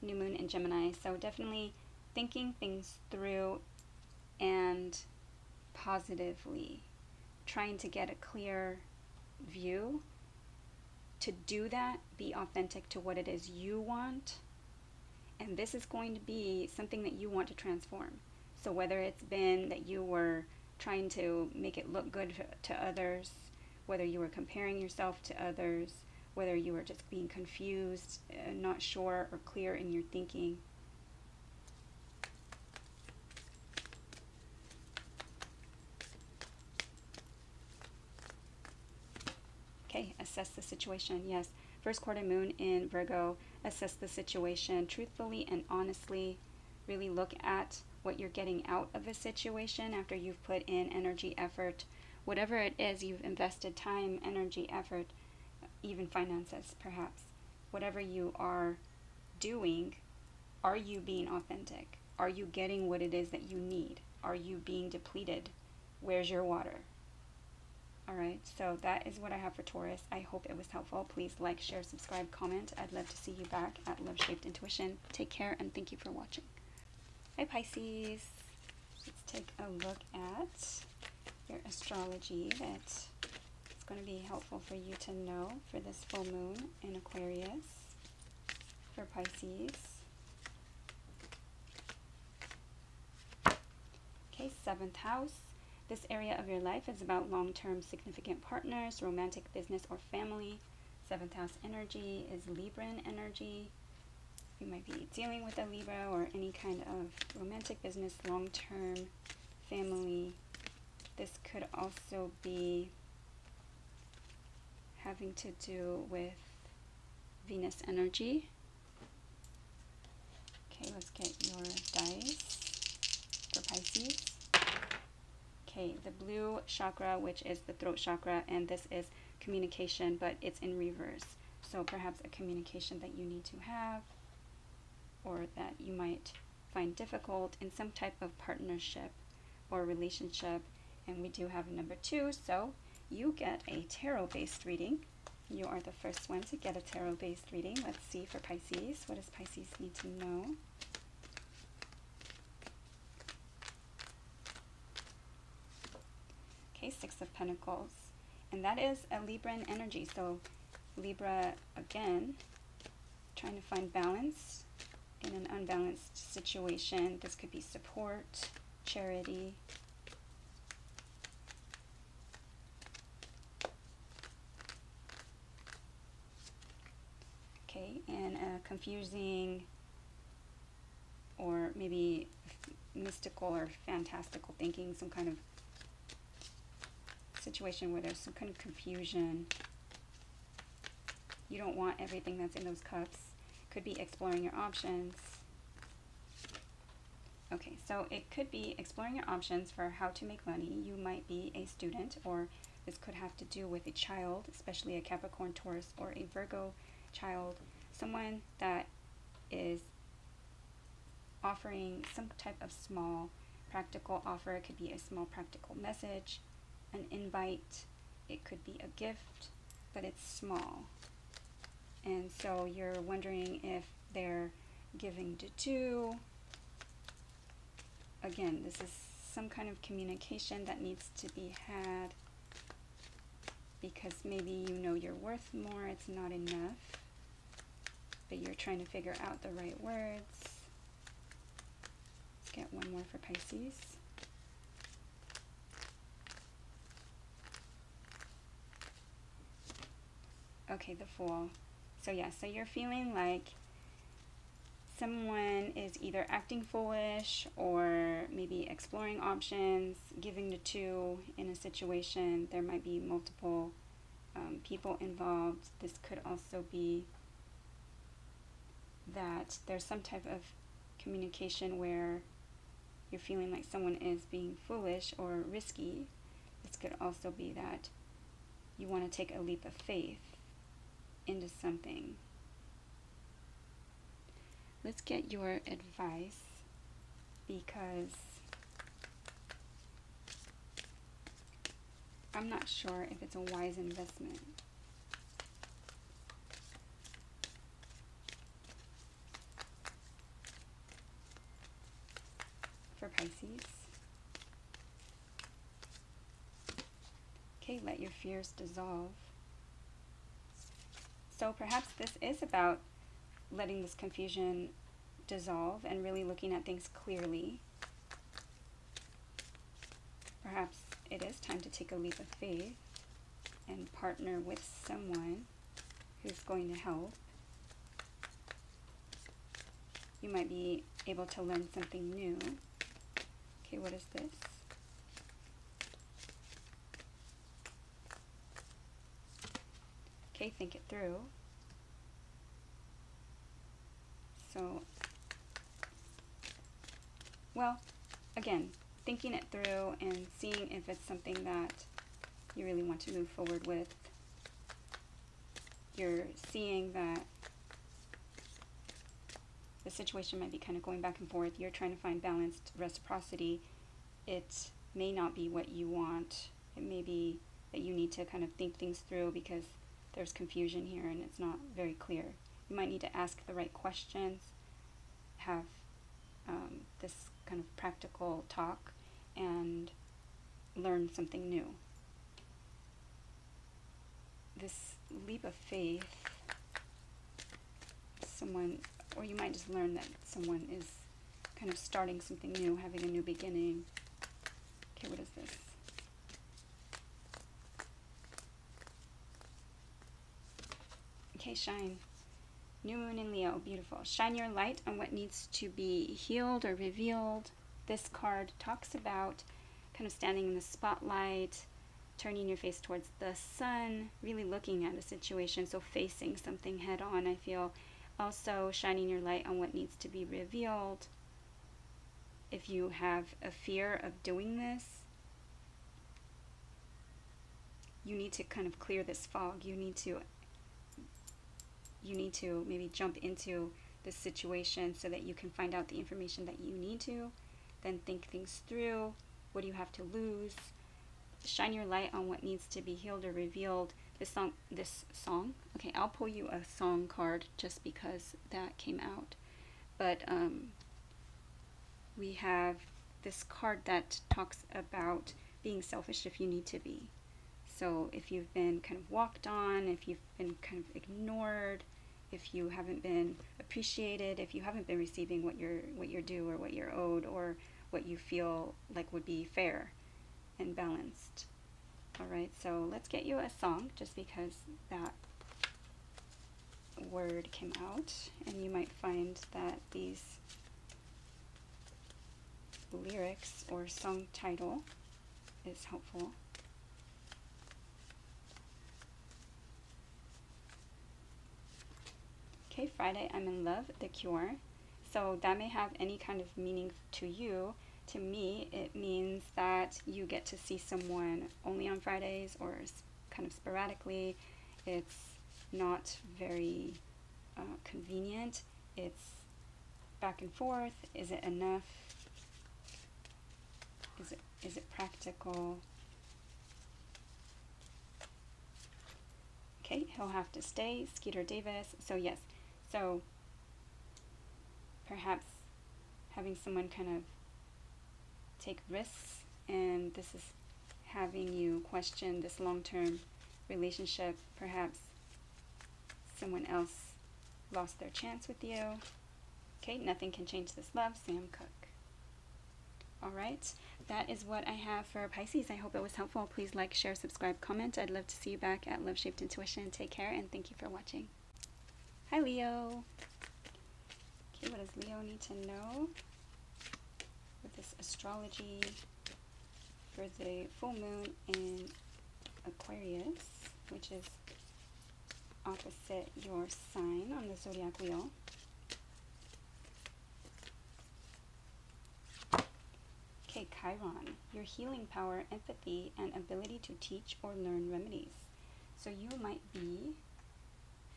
New moon in Gemini. So definitely thinking things through and positively, trying to get a clear view. To do that, be authentic to what it is you want. And this is going to be something that you want to transform. So whether it's been that you were trying to make it look good to others, whether you were comparing yourself to others, whether you were just being confused, not sure or clear in your thinking. Okay, assess the situation. Yes, first quarter moon in Virgo. Assess the situation truthfully and honestly. Really look at what you're getting out of a situation after you've put in energy, effort, whatever it is you've invested time, energy, effort, even finances perhaps. Whatever you are doing, are you being authentic? Are you getting what it is that you need? Are you being depleted? Where's your water? Alright, so that is what I have for Taurus. I hope it was helpful. Please like, share, subscribe, comment. I'd love to see you back at Love Shaped Intuition. Take care and thank you for watching. Hi Pisces. Let's take a look at your astrology that's going to be helpful for you to know for this full moon in Aquarius for Pisces. Okay, 7th house. This area of your life is about long-term significant partners, romantic, business, or family. 7th house energy is Libran energy. You might be dealing with a Libra or any kind of romantic, business, long-term family. This could also be having to do with Venus energy. Okay, let's get your dice for Pisces. Okay, the blue chakra, which is the throat chakra, and this is communication, but it's in reverse. So perhaps a communication that you need to have, or that you might find difficult in some type of partnership or relationship. And we do have a number 2, so you get a tarot-based reading. You are the first one to get a tarot-based reading. Let's see for Pisces. What does Pisces need to know? Okay, 6 of Pentacles. And that is a Libran energy. So Libra, again, trying to find balance in an unbalanced situation. This could be support, charity. Okay, and a confusing or maybe mystical or fantastical thinking, some kind of situation where there's some kind of confusion. You don't want everything that's in those cups. Could be exploring your options. Okay, so it could be exploring your options for how to make money. You might be a student, or this could have to do with a child, especially a Capricorn, Taurus, or a Virgo child. Someone that is offering some type of small practical offer. It could be a small practical message, an invite. It could be a gift, but it's small. And so you're wondering if they're giving to two. Again, this is some kind of communication that needs to be had, because maybe you know you're worth more, it's not enough, but you're trying to figure out the right words. Let's get one more for Pisces. Okay, the Fool. So yeah, so you're feeling like someone is either acting foolish or maybe exploring options, giving the two in a situation. There might be multiple people involved. This could also be that there's some type of communication where you're feeling like someone is being foolish or risky. This could also be that you want to take a leap of faith into something. Let's get your advice, because I'm not sure if it's a wise investment. For Pisces. Okay, let your fears dissolve. So perhaps this is about letting this confusion dissolve and really looking at things clearly. Perhaps it is time to take a leap of faith and partner with someone who's going to help. You might be able to learn something new. Okay, what is this? Okay, think it through. So, well, again, thinking it through and seeing if it's something that you really want to move forward with. You're seeing that the situation might be kind of going back and forth. You're trying to find balanced reciprocity. It may not be what you want. It may be that you need to kind of think things through because there's confusion here and it's not very clear. You might need to ask the right questions, have this kind of practical talk, and learn something new. This leap of faith, someone, or you might just learn that someone is kind of starting something new, having a new beginning. Okay, what is this? Okay, shine. New moon in Leo, beautiful. Shine your light on what needs to be healed or revealed. This card talks about kind of standing in the spotlight, turning your face towards the sun, really looking at a situation, so facing something head on, I feel. Also, shining your light on what needs to be revealed. If you have a fear of doing this, you need to kind of clear this fog. You need to maybe jump into this situation so that you can find out the information that you need to, then think things through. What do you have to lose? Shine your light on what needs to be healed or revealed. This song, okay, I'll pull you a song card just because that came out. But we have this card that talks about being selfish if you need to be. So if you've been kind of walked on, if you've been kind of ignored, if you haven't been appreciated, if you haven't been receiving what you're due or what you're owed or what you feel like would be fair and balanced. All right, so let's get you a song just because that word came out, and you might find that these lyrics or song title is helpful. Okay, Friday, I'm in love, The Cure. So that may have any kind of meaning to you. To me, it means that you get to see someone only on Fridays or kind of sporadically. It's not very convenient. It's back and forth. Is it enough? Is it practical? Okay, he'll have to stay. Skeeter Davis. So yes, so perhaps having someone kind of take risks, and this is having you question this long-term relationship. Perhaps someone else lost their chance with you. Okay, nothing can change this love, Sam Cooke. All right, that is what I have for Pisces. I hope it was helpful. Please like, share, subscribe, comment. I'd love to see you back at Love Shaped Intuition. Take care, and thank you for watching. Hi, Leo. Okay, what does Leo need to know with this astrology for the full moon in Aquarius, which is opposite your sign on the zodiac wheel? Okay, Chiron, your healing power, empathy, and ability to teach or learn remedies. So you might be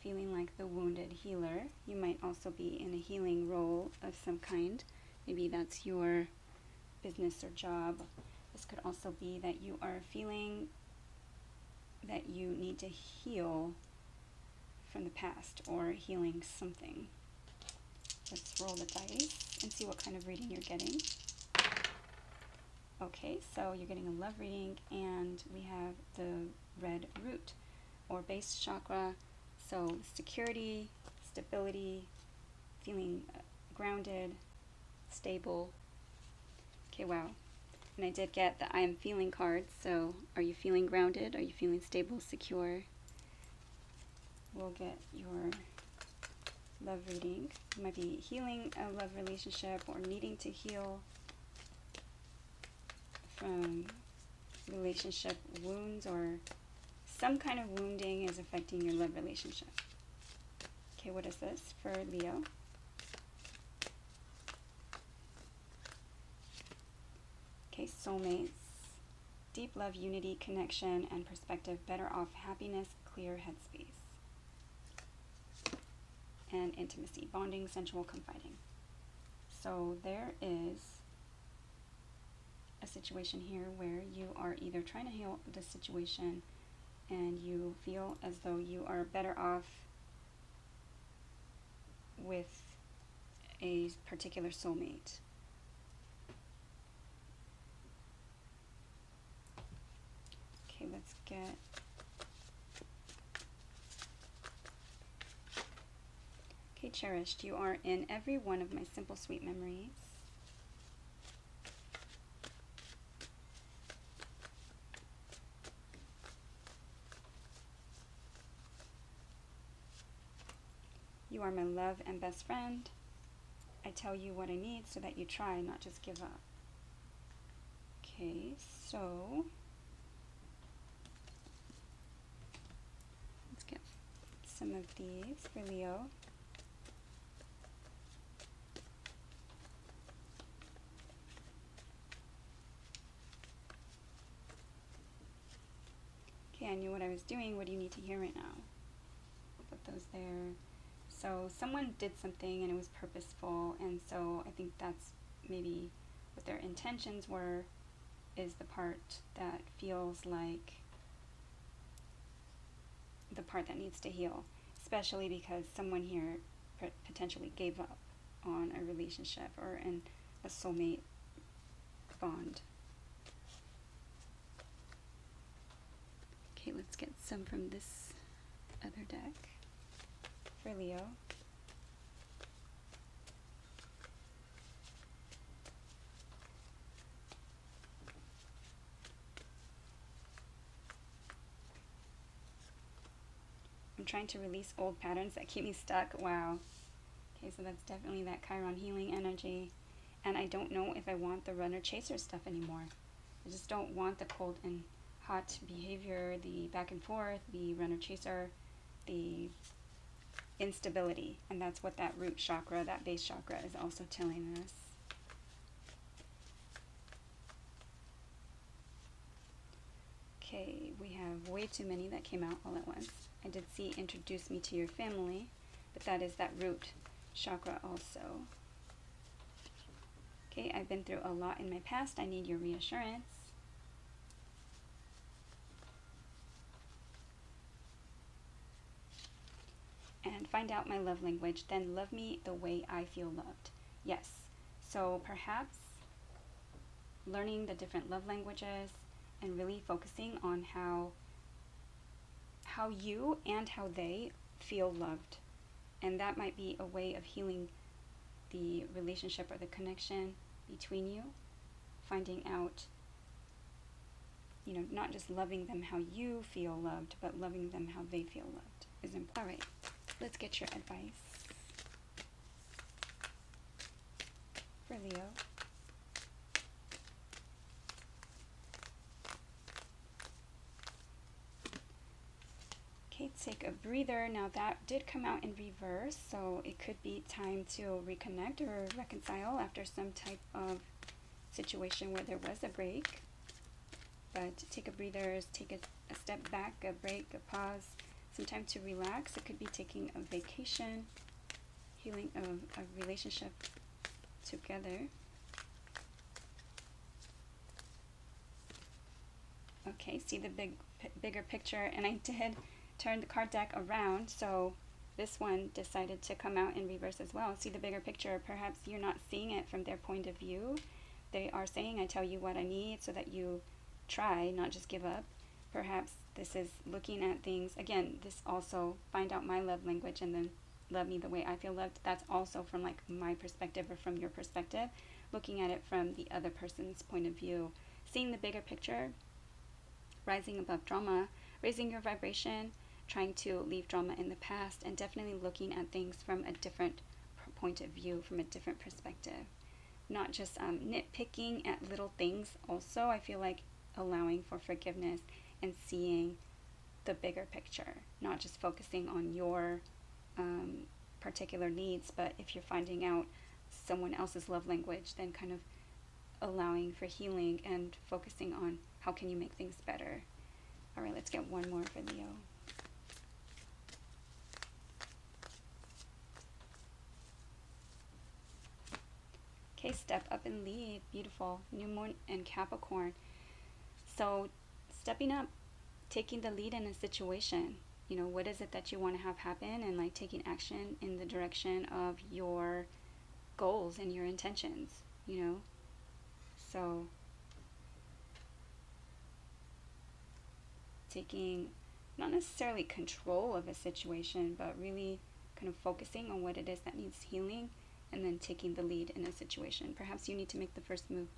feeling like the wounded healer. You might also be in a healing role of some kind. Maybe that's your business or job. This could also be that you are feeling that you need to heal from the past or healing something. Let's roll the dice and see what kind of reading you're getting. Okay, so you're getting a love reading, and we have the red root or base chakra. So security, stability, feeling grounded, stable. Okay, wow. And I did get the I am feeling card. So are you feeling grounded? Are you feeling stable, secure? We'll get your love reading. You might be healing a love relationship or needing to heal from relationship wounds, or some kind of wounding is affecting your love relationship. Okay, what is this for Leo? Okay, soulmates. Deep love, unity, connection, and perspective. Better off, happiness, clear headspace. And intimacy, bonding, sensual, confiding. So there is a situation here where you are either trying to heal the situation and you feel as though you are better off with a particular soulmate. Okay, let's get okay, cherished. You are in every one of my simple, sweet memories. You are my love and best friend. I tell you what I need so that you try, not just give up. Okay, so let's get some of these for Leo. Okay, I knew what I was doing. What do you need to hear right now? Put those there. So someone did something and it was purposeful, and so I think that's maybe what their intentions were, is the part that feels like the part that needs to heal, especially because someone here potentially gave up on a relationship or in a soulmate bond. Okay, let's get some from this other deck for Leo. I'm trying to release old patterns that keep me stuck. Wow. Okay, so that's definitely that Chiron healing energy. And I don't know if I want the runner-chaser stuff anymore. I just don't want the cold and hot behavior, the back and forth, the runner-chaser, the instability. And that's what that root chakra, that base chakra, is also telling us. Okay, we have way too many that came out all at once. I did see introduce me to your family, but that is that root chakra also. Okay, I've been through a lot in my past. I need your reassurance. And find out my love language, then love me the way I feel loved. Yes, so perhaps learning the different love languages and really focusing on how you and how they feel loved. And that might be a way of healing the relationship or the connection between you. Finding out, you know, not just loving them how you feel loved, but loving them how they feel loved is important. All right, let's get your advice. for Leo. Okay, take a breather. Now that did come out in reverse, so it could be time to reconnect or reconcile after some type of situation where there was a break. But take a breather, take a step back, a break, a pause, some time to relax. It could be taking a vacation, healing a relationship together. Okay, see the bigger picture, and I did turn the card deck around, so this one decided to come out in reverse as well. See the bigger picture. Perhaps you're not seeing it from their point of view. They are saying, I tell you what I need so that you try, not just give up. Perhaps this is looking at things, again, this also, find out my love language and then love me the way I feel loved. That's also from like my perspective or from your perspective, looking at it from the other person's point of view, seeing the bigger picture, rising above drama, raising your vibration, trying to leave drama in the past, and definitely looking at things from a different point of view, from a different perspective. Not just nitpicking at little things. Also, I feel like allowing for forgiveness and seeing the bigger picture, not just focusing on your particular needs, but if you're finding out someone else's love language, then kind of allowing for healing and focusing on how can you make things better. All right, let's get one more for Leo. Okay, step up and lead. Beautiful. New moon and Capricorn. So stepping up, taking the lead in a situation. You know, what is it that you want to have happen, and like taking action in the direction of your goals and your intentions, you know. So taking not necessarily control of a situation, but really kind of focusing on what it is that needs healing, and then taking the lead in a situation. Perhaps you need to make the first move.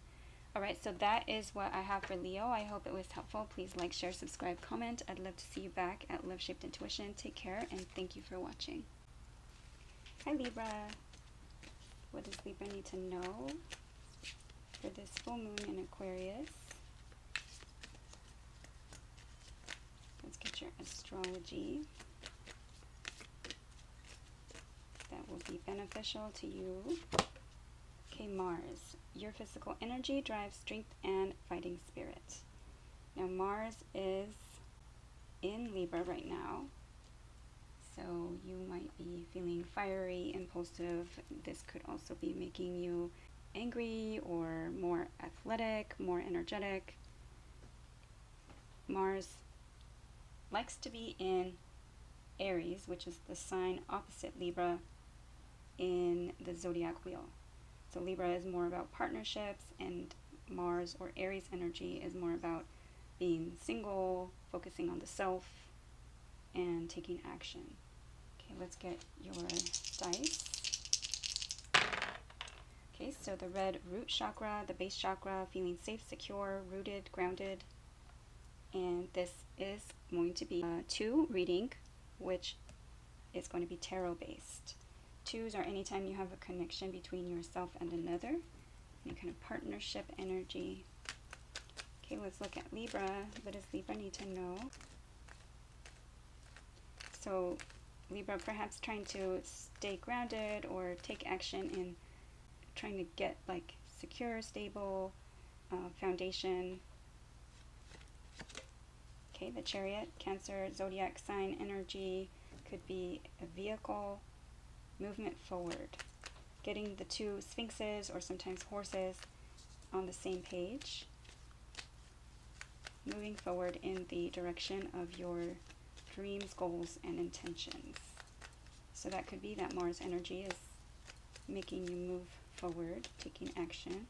All right, so that is what I have for Leo. I hope it was helpful. Please like, share, subscribe, comment. I'd love to see you back at Love Shaped Intuition. Take care, and thank you for watching. Hi, Libra. What does Libra need to know for this full moon in Aquarius? Let's get your astrology. That will be beneficial to you. Okay, Mars. Your physical energy drives strength and fighting spirit. Now, Mars is in Libra right now. So you might be feeling fiery, impulsive. This could also be making you angry or more athletic, more energetic. Mars likes to be in Aries, which is the sign opposite Libra in the zodiac wheel. So Libra is more about partnerships, and Mars or Aries energy is more about being single, focusing on the self, and taking action. Okay, let's get your dice. Okay, so the red root chakra, the base chakra, feeling safe, secure, rooted, grounded. And this is going to be a 2 reading, which is going to be tarot based. 2s are anytime you have a connection between yourself and another, any kind of partnership energy. Okay, let's look at Libra. What does Libra need to know? So Libra perhaps trying to stay grounded or take action in trying to get like secure, stable foundation. Okay, the Chariot, Cancer, zodiac sign energy, could be a vehicle, movement forward, getting the 2 sphinxes or sometimes horses on the same page, moving forward in the direction of your dreams, goals, and intentions. So that could be that Mars energy is making you move forward, taking action.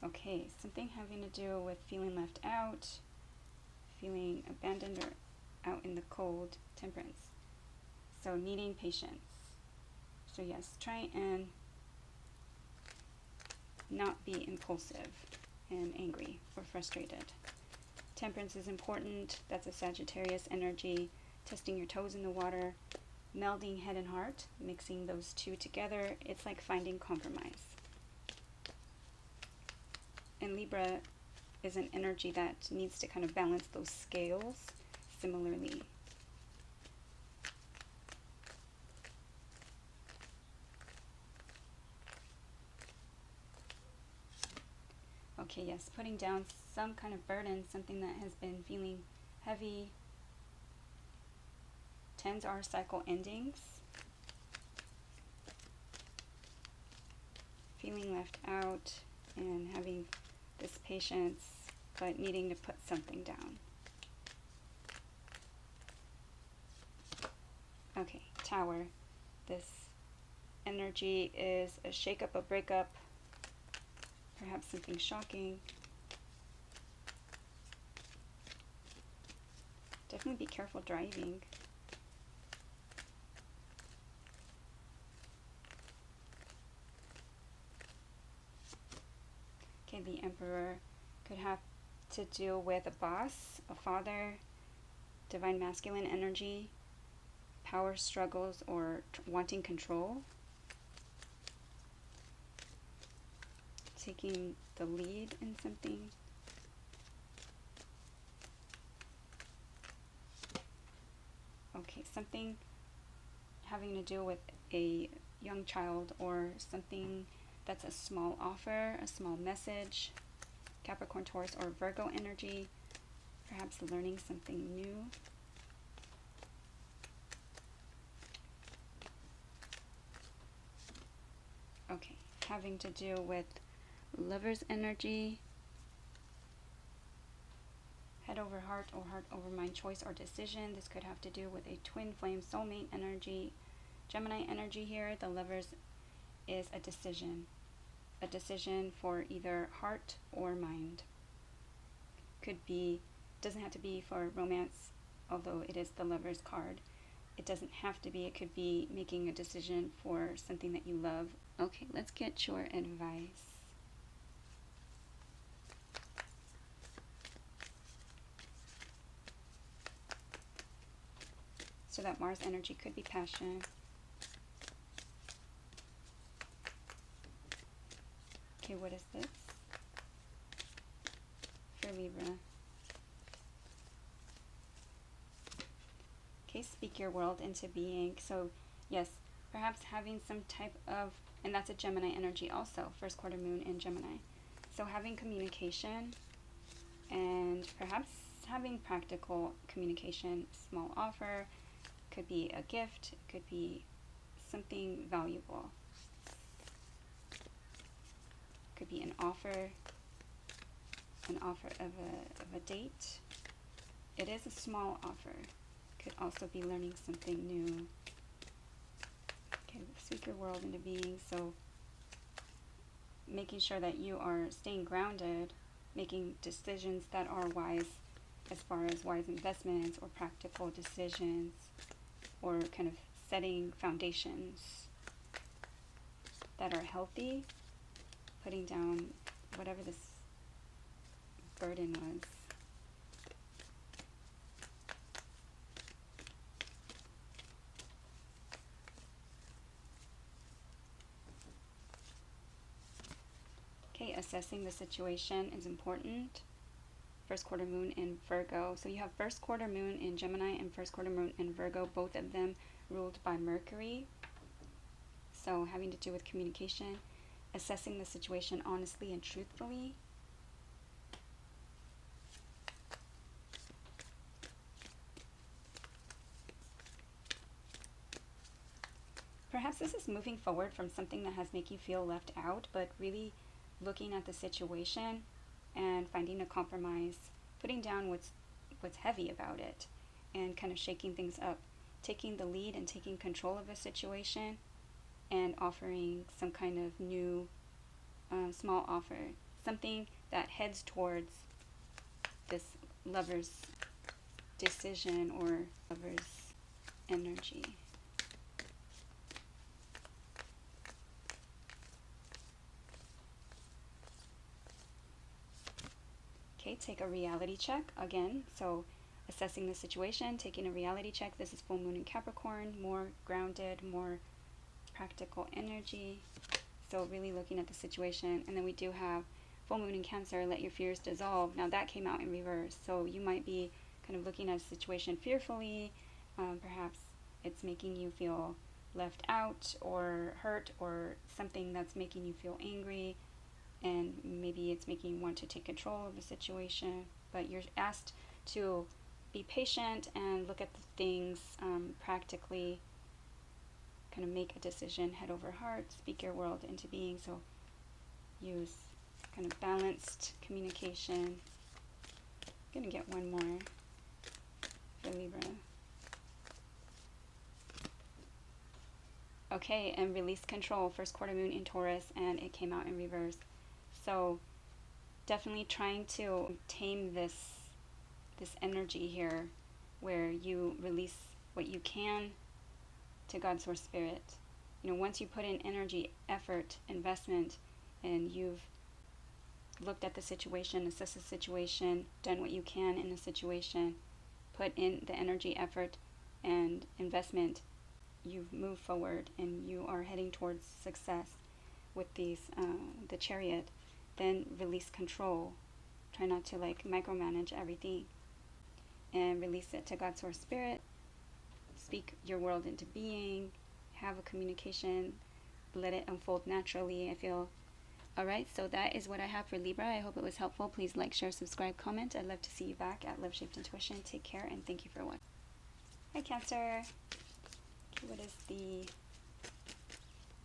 Okay, something having to do with feeling left out, feeling abandoned or out in the cold, Temperance. So needing patience. So yes, try and not be impulsive and angry or frustrated. Temperance is important. That's a Sagittarius energy. Testing your toes in the water. melding head and heart, mixing those two together. It's like finding compromise. And Libra is an energy that needs to kind of balance those scales similarly. Okay, yes, putting down some kind of burden, something that has been feeling heavy. Tens are cycle endings. Feeling left out and having this patience, but needing to put something down. Okay, Tower. This energy is a shakeup, a breakup, perhaps something shocking. Definitely be careful driving. Okay, the Emperor could have to deal with a boss, a father, divine masculine energy, power struggles, or wanting control. Taking the lead in something. Okay, something having to do with a young child or something that's a small offer, a small message. Capricorn, Taurus, or Virgo energy. Perhaps learning something new. Okay, having to do with Lover's energy. Head over heart or heart over mind, choice or decision. This could have to do with a twin flame soulmate energy. Gemini energy here. The Lovers is a decision. A decision for either heart or mind. Could be, doesn't have to be for romance, although it is the Lovers card. It doesn't have to be, it could be making a decision for something that you love. Okay, let's get your advice. So that Mars energy could be passion. Okay, what is this? For Libra. Okay, speak your world into being. So, yes, perhaps having some type of, and that's a Gemini energy also, first quarter moon in Gemini. So having communication and perhaps having practical communication, small offer, could be a gift, could be something valuable. Could be an offer of a date. It is a small offer. Could also be learning something new. Okay, speak your world into being. So making sure that you are staying grounded, making decisions that are wise as far as wise investments or practical decisions, or kind of setting foundations that are healthy, putting down whatever this burden was. Okay, assessing the situation is important. First quarter moon in Virgo. So you have first quarter moon in Gemini and first quarter moon in Virgo, both of them ruled by Mercury. So having to do with communication, assessing the situation honestly and truthfully. Perhaps this is moving forward from something that has made you feel left out, but really looking at the situation and finding a compromise, putting down what's heavy about it, and kind of shaking things up, taking the lead and taking control of a situation, and offering some kind of new small offer, something that heads towards this Lover's decision or Lover's energy. Okay, take a reality check again. So assessing the situation, taking a reality check. This is full moon in Capricorn, more grounded, more practical energy. So really looking at the situation. And then we do have full moon in Cancer, let your fears dissolve. Now that came out in reverse. So you might be kind of looking at a situation fearfully. Perhaps it's making you feel left out or hurt, or something that's making you feel angry, and maybe it's making you want to take control of the situation. But you're asked to be patient and look at the things practically, kind of make a decision, head over heart, speak your world into being. So use kind of balanced communication. I'm gonna get one more for Libra. Okay, and release control, first quarter moon in Taurus, and it came out in reverse. So definitely trying to tame this energy here, where you release what you can to God, Source, Spirit. You know, once you put in energy, effort, investment, and you've looked at the situation, assessed the situation, done what you can in the situation, put in the energy, effort, and investment, you've moved forward and you are heading towards success with these the Chariot. Then release control. Try not to like micromanage everything, and release it to God, Source, Spirit. Speak your world into being. Have a communication. Let it unfold naturally, I feel. Alright, so that is what I have for Libra. I hope it was helpful. Please like, share, subscribe, comment. I'd love to see you back at Love Shaped Intuition. Take care, and thank you for watching. Hi, Cancer. What is the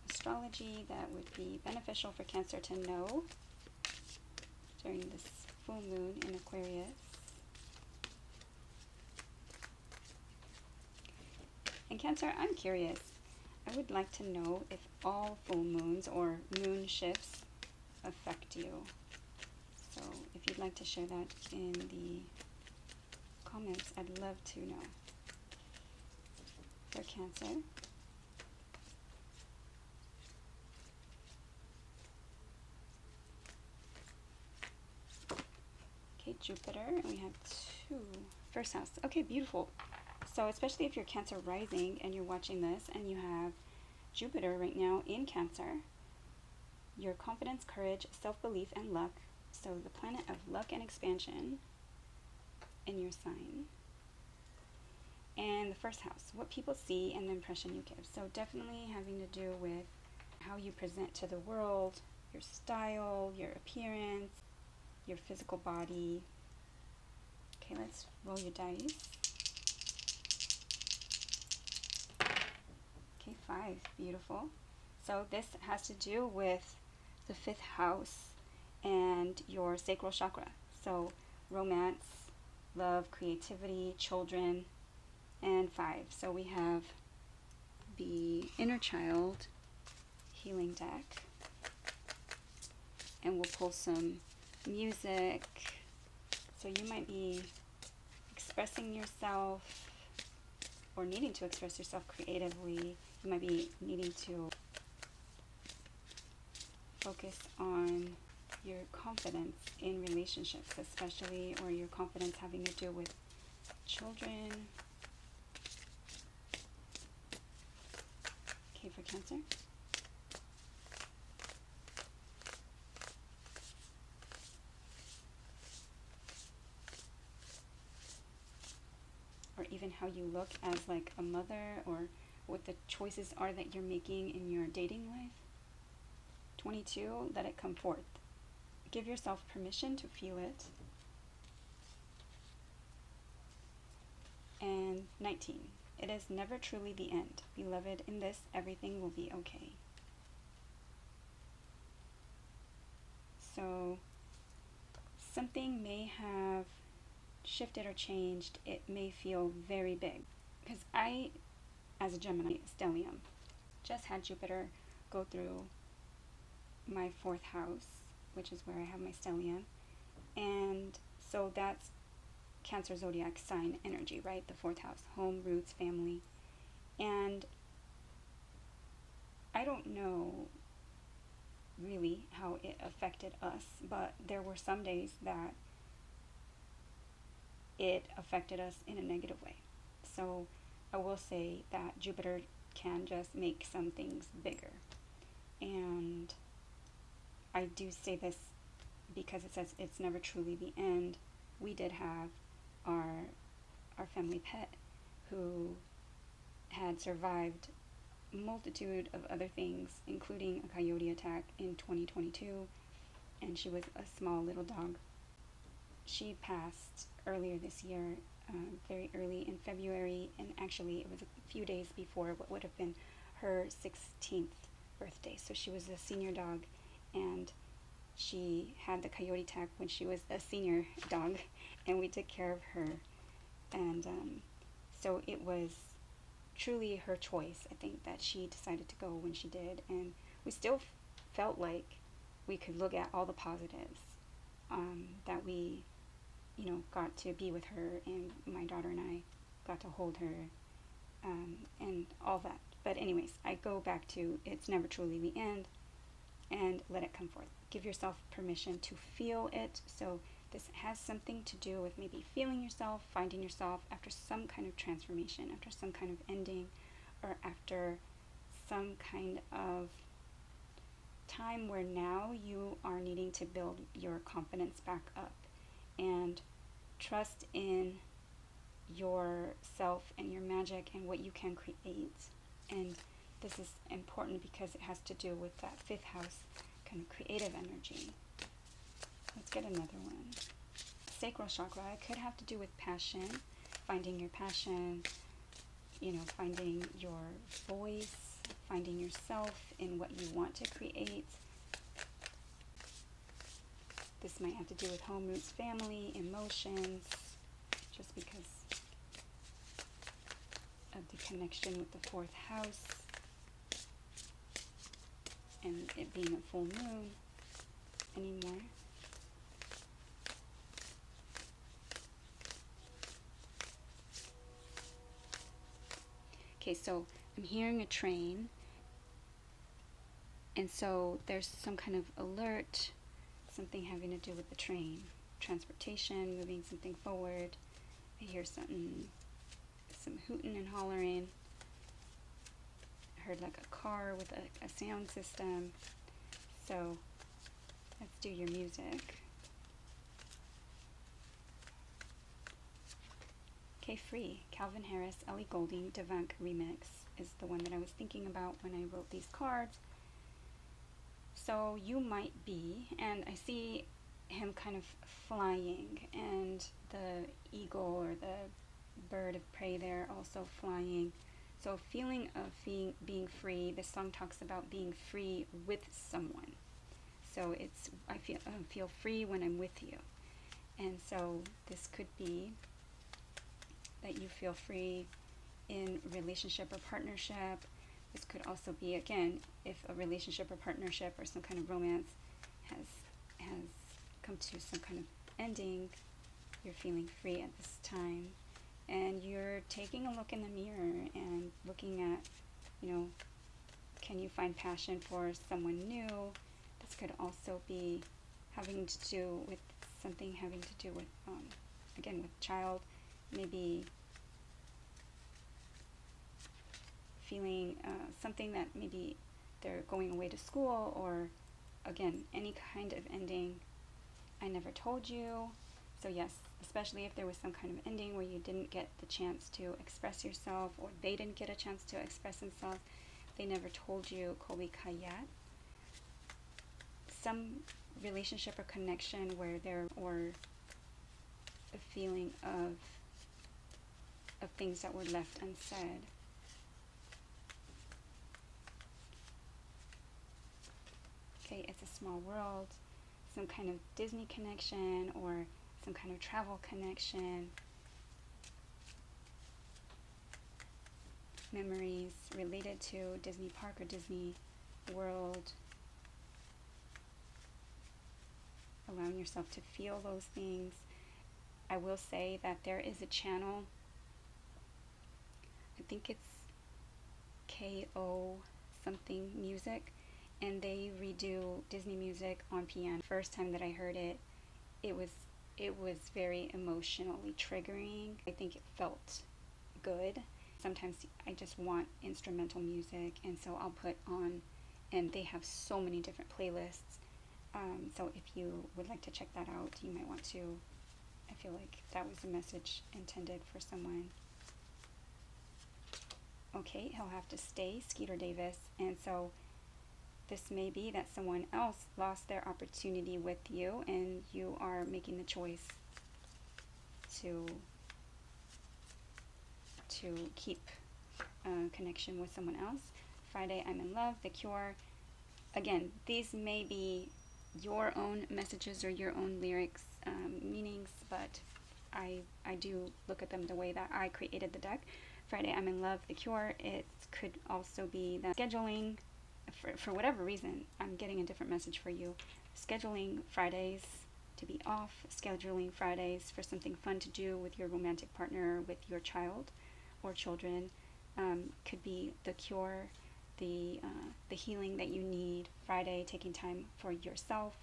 astrology that would be beneficial for Cancer to know during this full moon in Aquarius? And Cancer, I'm curious. I would like to know if all full moons or moon shifts affect you. So if you'd like to share that in the comments, I'd love to know. For Cancer. Okay, Jupiter, and we have two. First house. Okay, beautiful. So especially if you're Cancer rising and you're watching this and you have Jupiter right now in Cancer, your confidence, courage, self-belief, and luck. So the planet of luck and expansion in your sign. And the first house, what people see and the impression you give. So definitely having to do with how you present to the world, your style, your appearance, your physical body. Okay, let's roll your dice. Okay, 5, beautiful. So this has to do with the 5th house and your sacral chakra. So romance, love, creativity, children, and 5. So we have the inner child healing deck, and we'll pull some music. So you might be expressing yourself or needing to express yourself creatively. You might be needing to focus on your confidence in relationships, especially, or your confidence having to do with children. Okay, for Cancer. Or even how you look as like a mother, or what the choices are that you're making in your dating life. 22, let it come forth. Give yourself permission to feel it. And 19, it is never truly the end. Beloved, in this, everything will be okay. So something may have shifted or changed. It may feel very big. Because I, as a Gemini stellium, just had Jupiter go through my 4th house, which is where I have my stellium. And so that's Cancer zodiac sign energy, right? The 4th house, home, roots, family. And I don't know really how it affected us, but there were some days that it affected us in a negative way. So I will say that Jupiter can just make some things bigger. And I do say this because it says it's never truly the end. We did have our family pet who had survived a multitude of other things, including a coyote attack in 2022, and she was a small little dog. She passed earlier this year, very early in February, and actually it was a few days before what would have been her 16th birthday. So she was a senior dog, and she had the coyote attack when she was a senior dog, and we took care of her. And so it was truly her choice, I think, that she decided to go when she did. And we still felt like we could look at all the positives, that we, got to be with her, and my daughter and I got to hold her, and all that. But anyways, I go back to it's never truly the end, and let it come forth. Give yourself permission to feel it. So this has something to do with maybe feeling yourself, finding yourself after some kind of transformation, after some kind of ending, or after some kind of time where now you are needing to build your confidence back up and trust in yourself and your magic and what you can create. And this is important because it has to do with that fifth house kind of creative energy. Let's get another one. Sacral chakra. It could have to do with passion, finding your passion, finding your voice, finding yourself in what you want to create. This might have to do with home, roots, family, emotions, just because of the connection with the fourth house and it being a full moon anymore. Okay, so I'm hearing a train, and so there's some kind of alert, something having to do with the train, transportation, moving something forward. I hear something, some hooting and hollering. I heard like a car with a sound system. So let's do your music. Okay, Free, Calvin Harris, Ellie Goulding, Devank remix is the one that I was thinking about when I wrote these cards. So you might be, and I see him kind of flying, and the eagle or the bird of prey there also flying. So a feeling of being free. This song talks about being free with someone. So it's I feel free when I'm with you. And so this could be that you feel free in relationship or partnership. This could also be, again, if a relationship or partnership or some kind of romance has come to some kind of ending, you're feeling free at this time. And you're taking a look in the mirror and looking at, can you find passion for someone new? This could also be having to do with something having to do with, again, with child, maybe feeling something that maybe they're going away to school, or again, any kind of ending. I never told you. So yes, especially if there was some kind of ending where you didn't get the chance to express yourself, or they didn't get a chance to express themselves, they never told you, Kobi Kayat. Some relationship or connection where there, or a feeling of things that were left unsaid. Okay, it's a small world, some kind of Disney connection or some kind of travel connection, memories related to Disney Park or Disney World, allowing yourself to feel those things. I will say that there is a channel, I think it's KO something music, and they redo Disney music on piano. First time that I heard it, it was it was very emotionally triggering. I think it felt good. Sometimes I just want instrumental music, and so I'll put on, and they have so many different playlists. So if you would like to check that out, you might want to. I feel like that was a message intended for someone. Okay, he'll have to stay, Skeeter Davis. And so this may be that someone else lost their opportunity with you, and you are making the choice to keep connection with someone else. Friday, I'm in love, the cure. Again, these may be your own messages or your own lyrics, meanings, but I do look at them the way that I created the deck. Friday, I'm in love, the cure. It could also be that scheduling, for whatever reason, I'm getting a different message for you. Scheduling Fridays to be off, scheduling Fridays for something fun to do with your romantic partner, with your child or children, could be the cure, the healing that you need. Friday, taking time for yourself,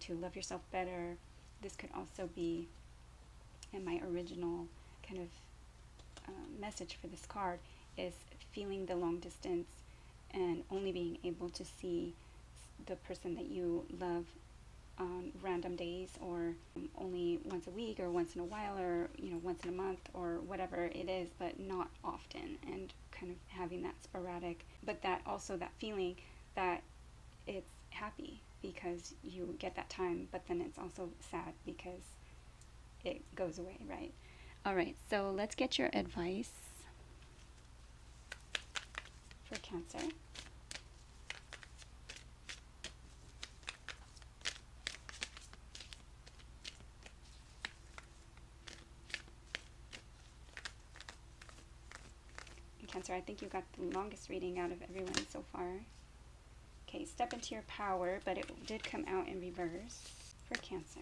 to love yourself better. This could also be, in my original kind of message for this card, is feeling the long distance and only being able to see the person that you love on random days, or only once a week or once in a while, or once in a month or whatever it is, but not often, and kind of having that sporadic, but that also that feeling that it's happy because you get that time, but then it's also sad because it goes away, right? All right, so let's get your advice for Cancer. Cancer, I think you got the longest reading out of everyone so far. Okay, step into your power, but it did come out in reverse for Cancer.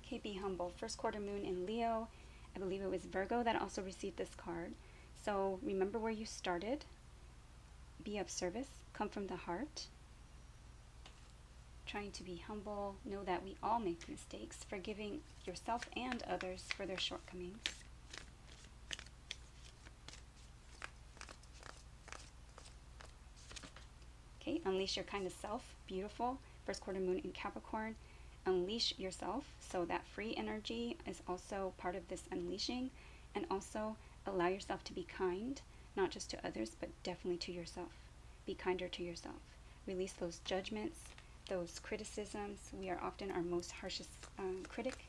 Okay, be humble. First quarter moon in Leo. I believe it was Virgo that also received this card. So remember where you started. Be of service. Come from the heart. Trying to be humble. Know that we all make mistakes. Forgiving yourself and others for their shortcomings. Okay, unleash your kind of self. Beautiful. First quarter moon in Capricorn. Unleash yourself. So that free energy is also part of this unleashing. And also allow yourself to be kind, not just to others, but definitely to yourself. Be kinder to yourself. Release those judgments, those criticisms. We are often our most harshest critic.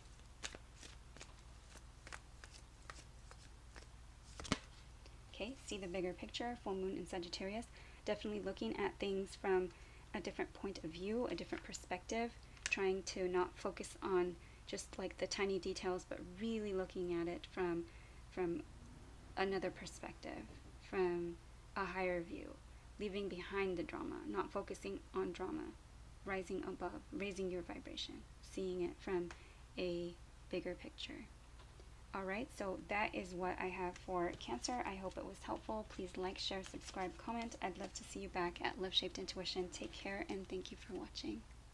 Okay, see the bigger picture. Full moon in Sagittarius. Definitely looking at things from a different point of view, a different perspective. Trying to not focus on just like the tiny details, but really looking at it from another perspective, from a higher view. Leaving behind the drama, not focusing on drama. Rising above, raising your vibration, seeing it from a bigger picture. Alright, so that is what I have for Cancer. I hope it was helpful. Please like, share, subscribe, comment. I'd love to see you back at Love Shaped Intuition. Take care, and thank you for watching.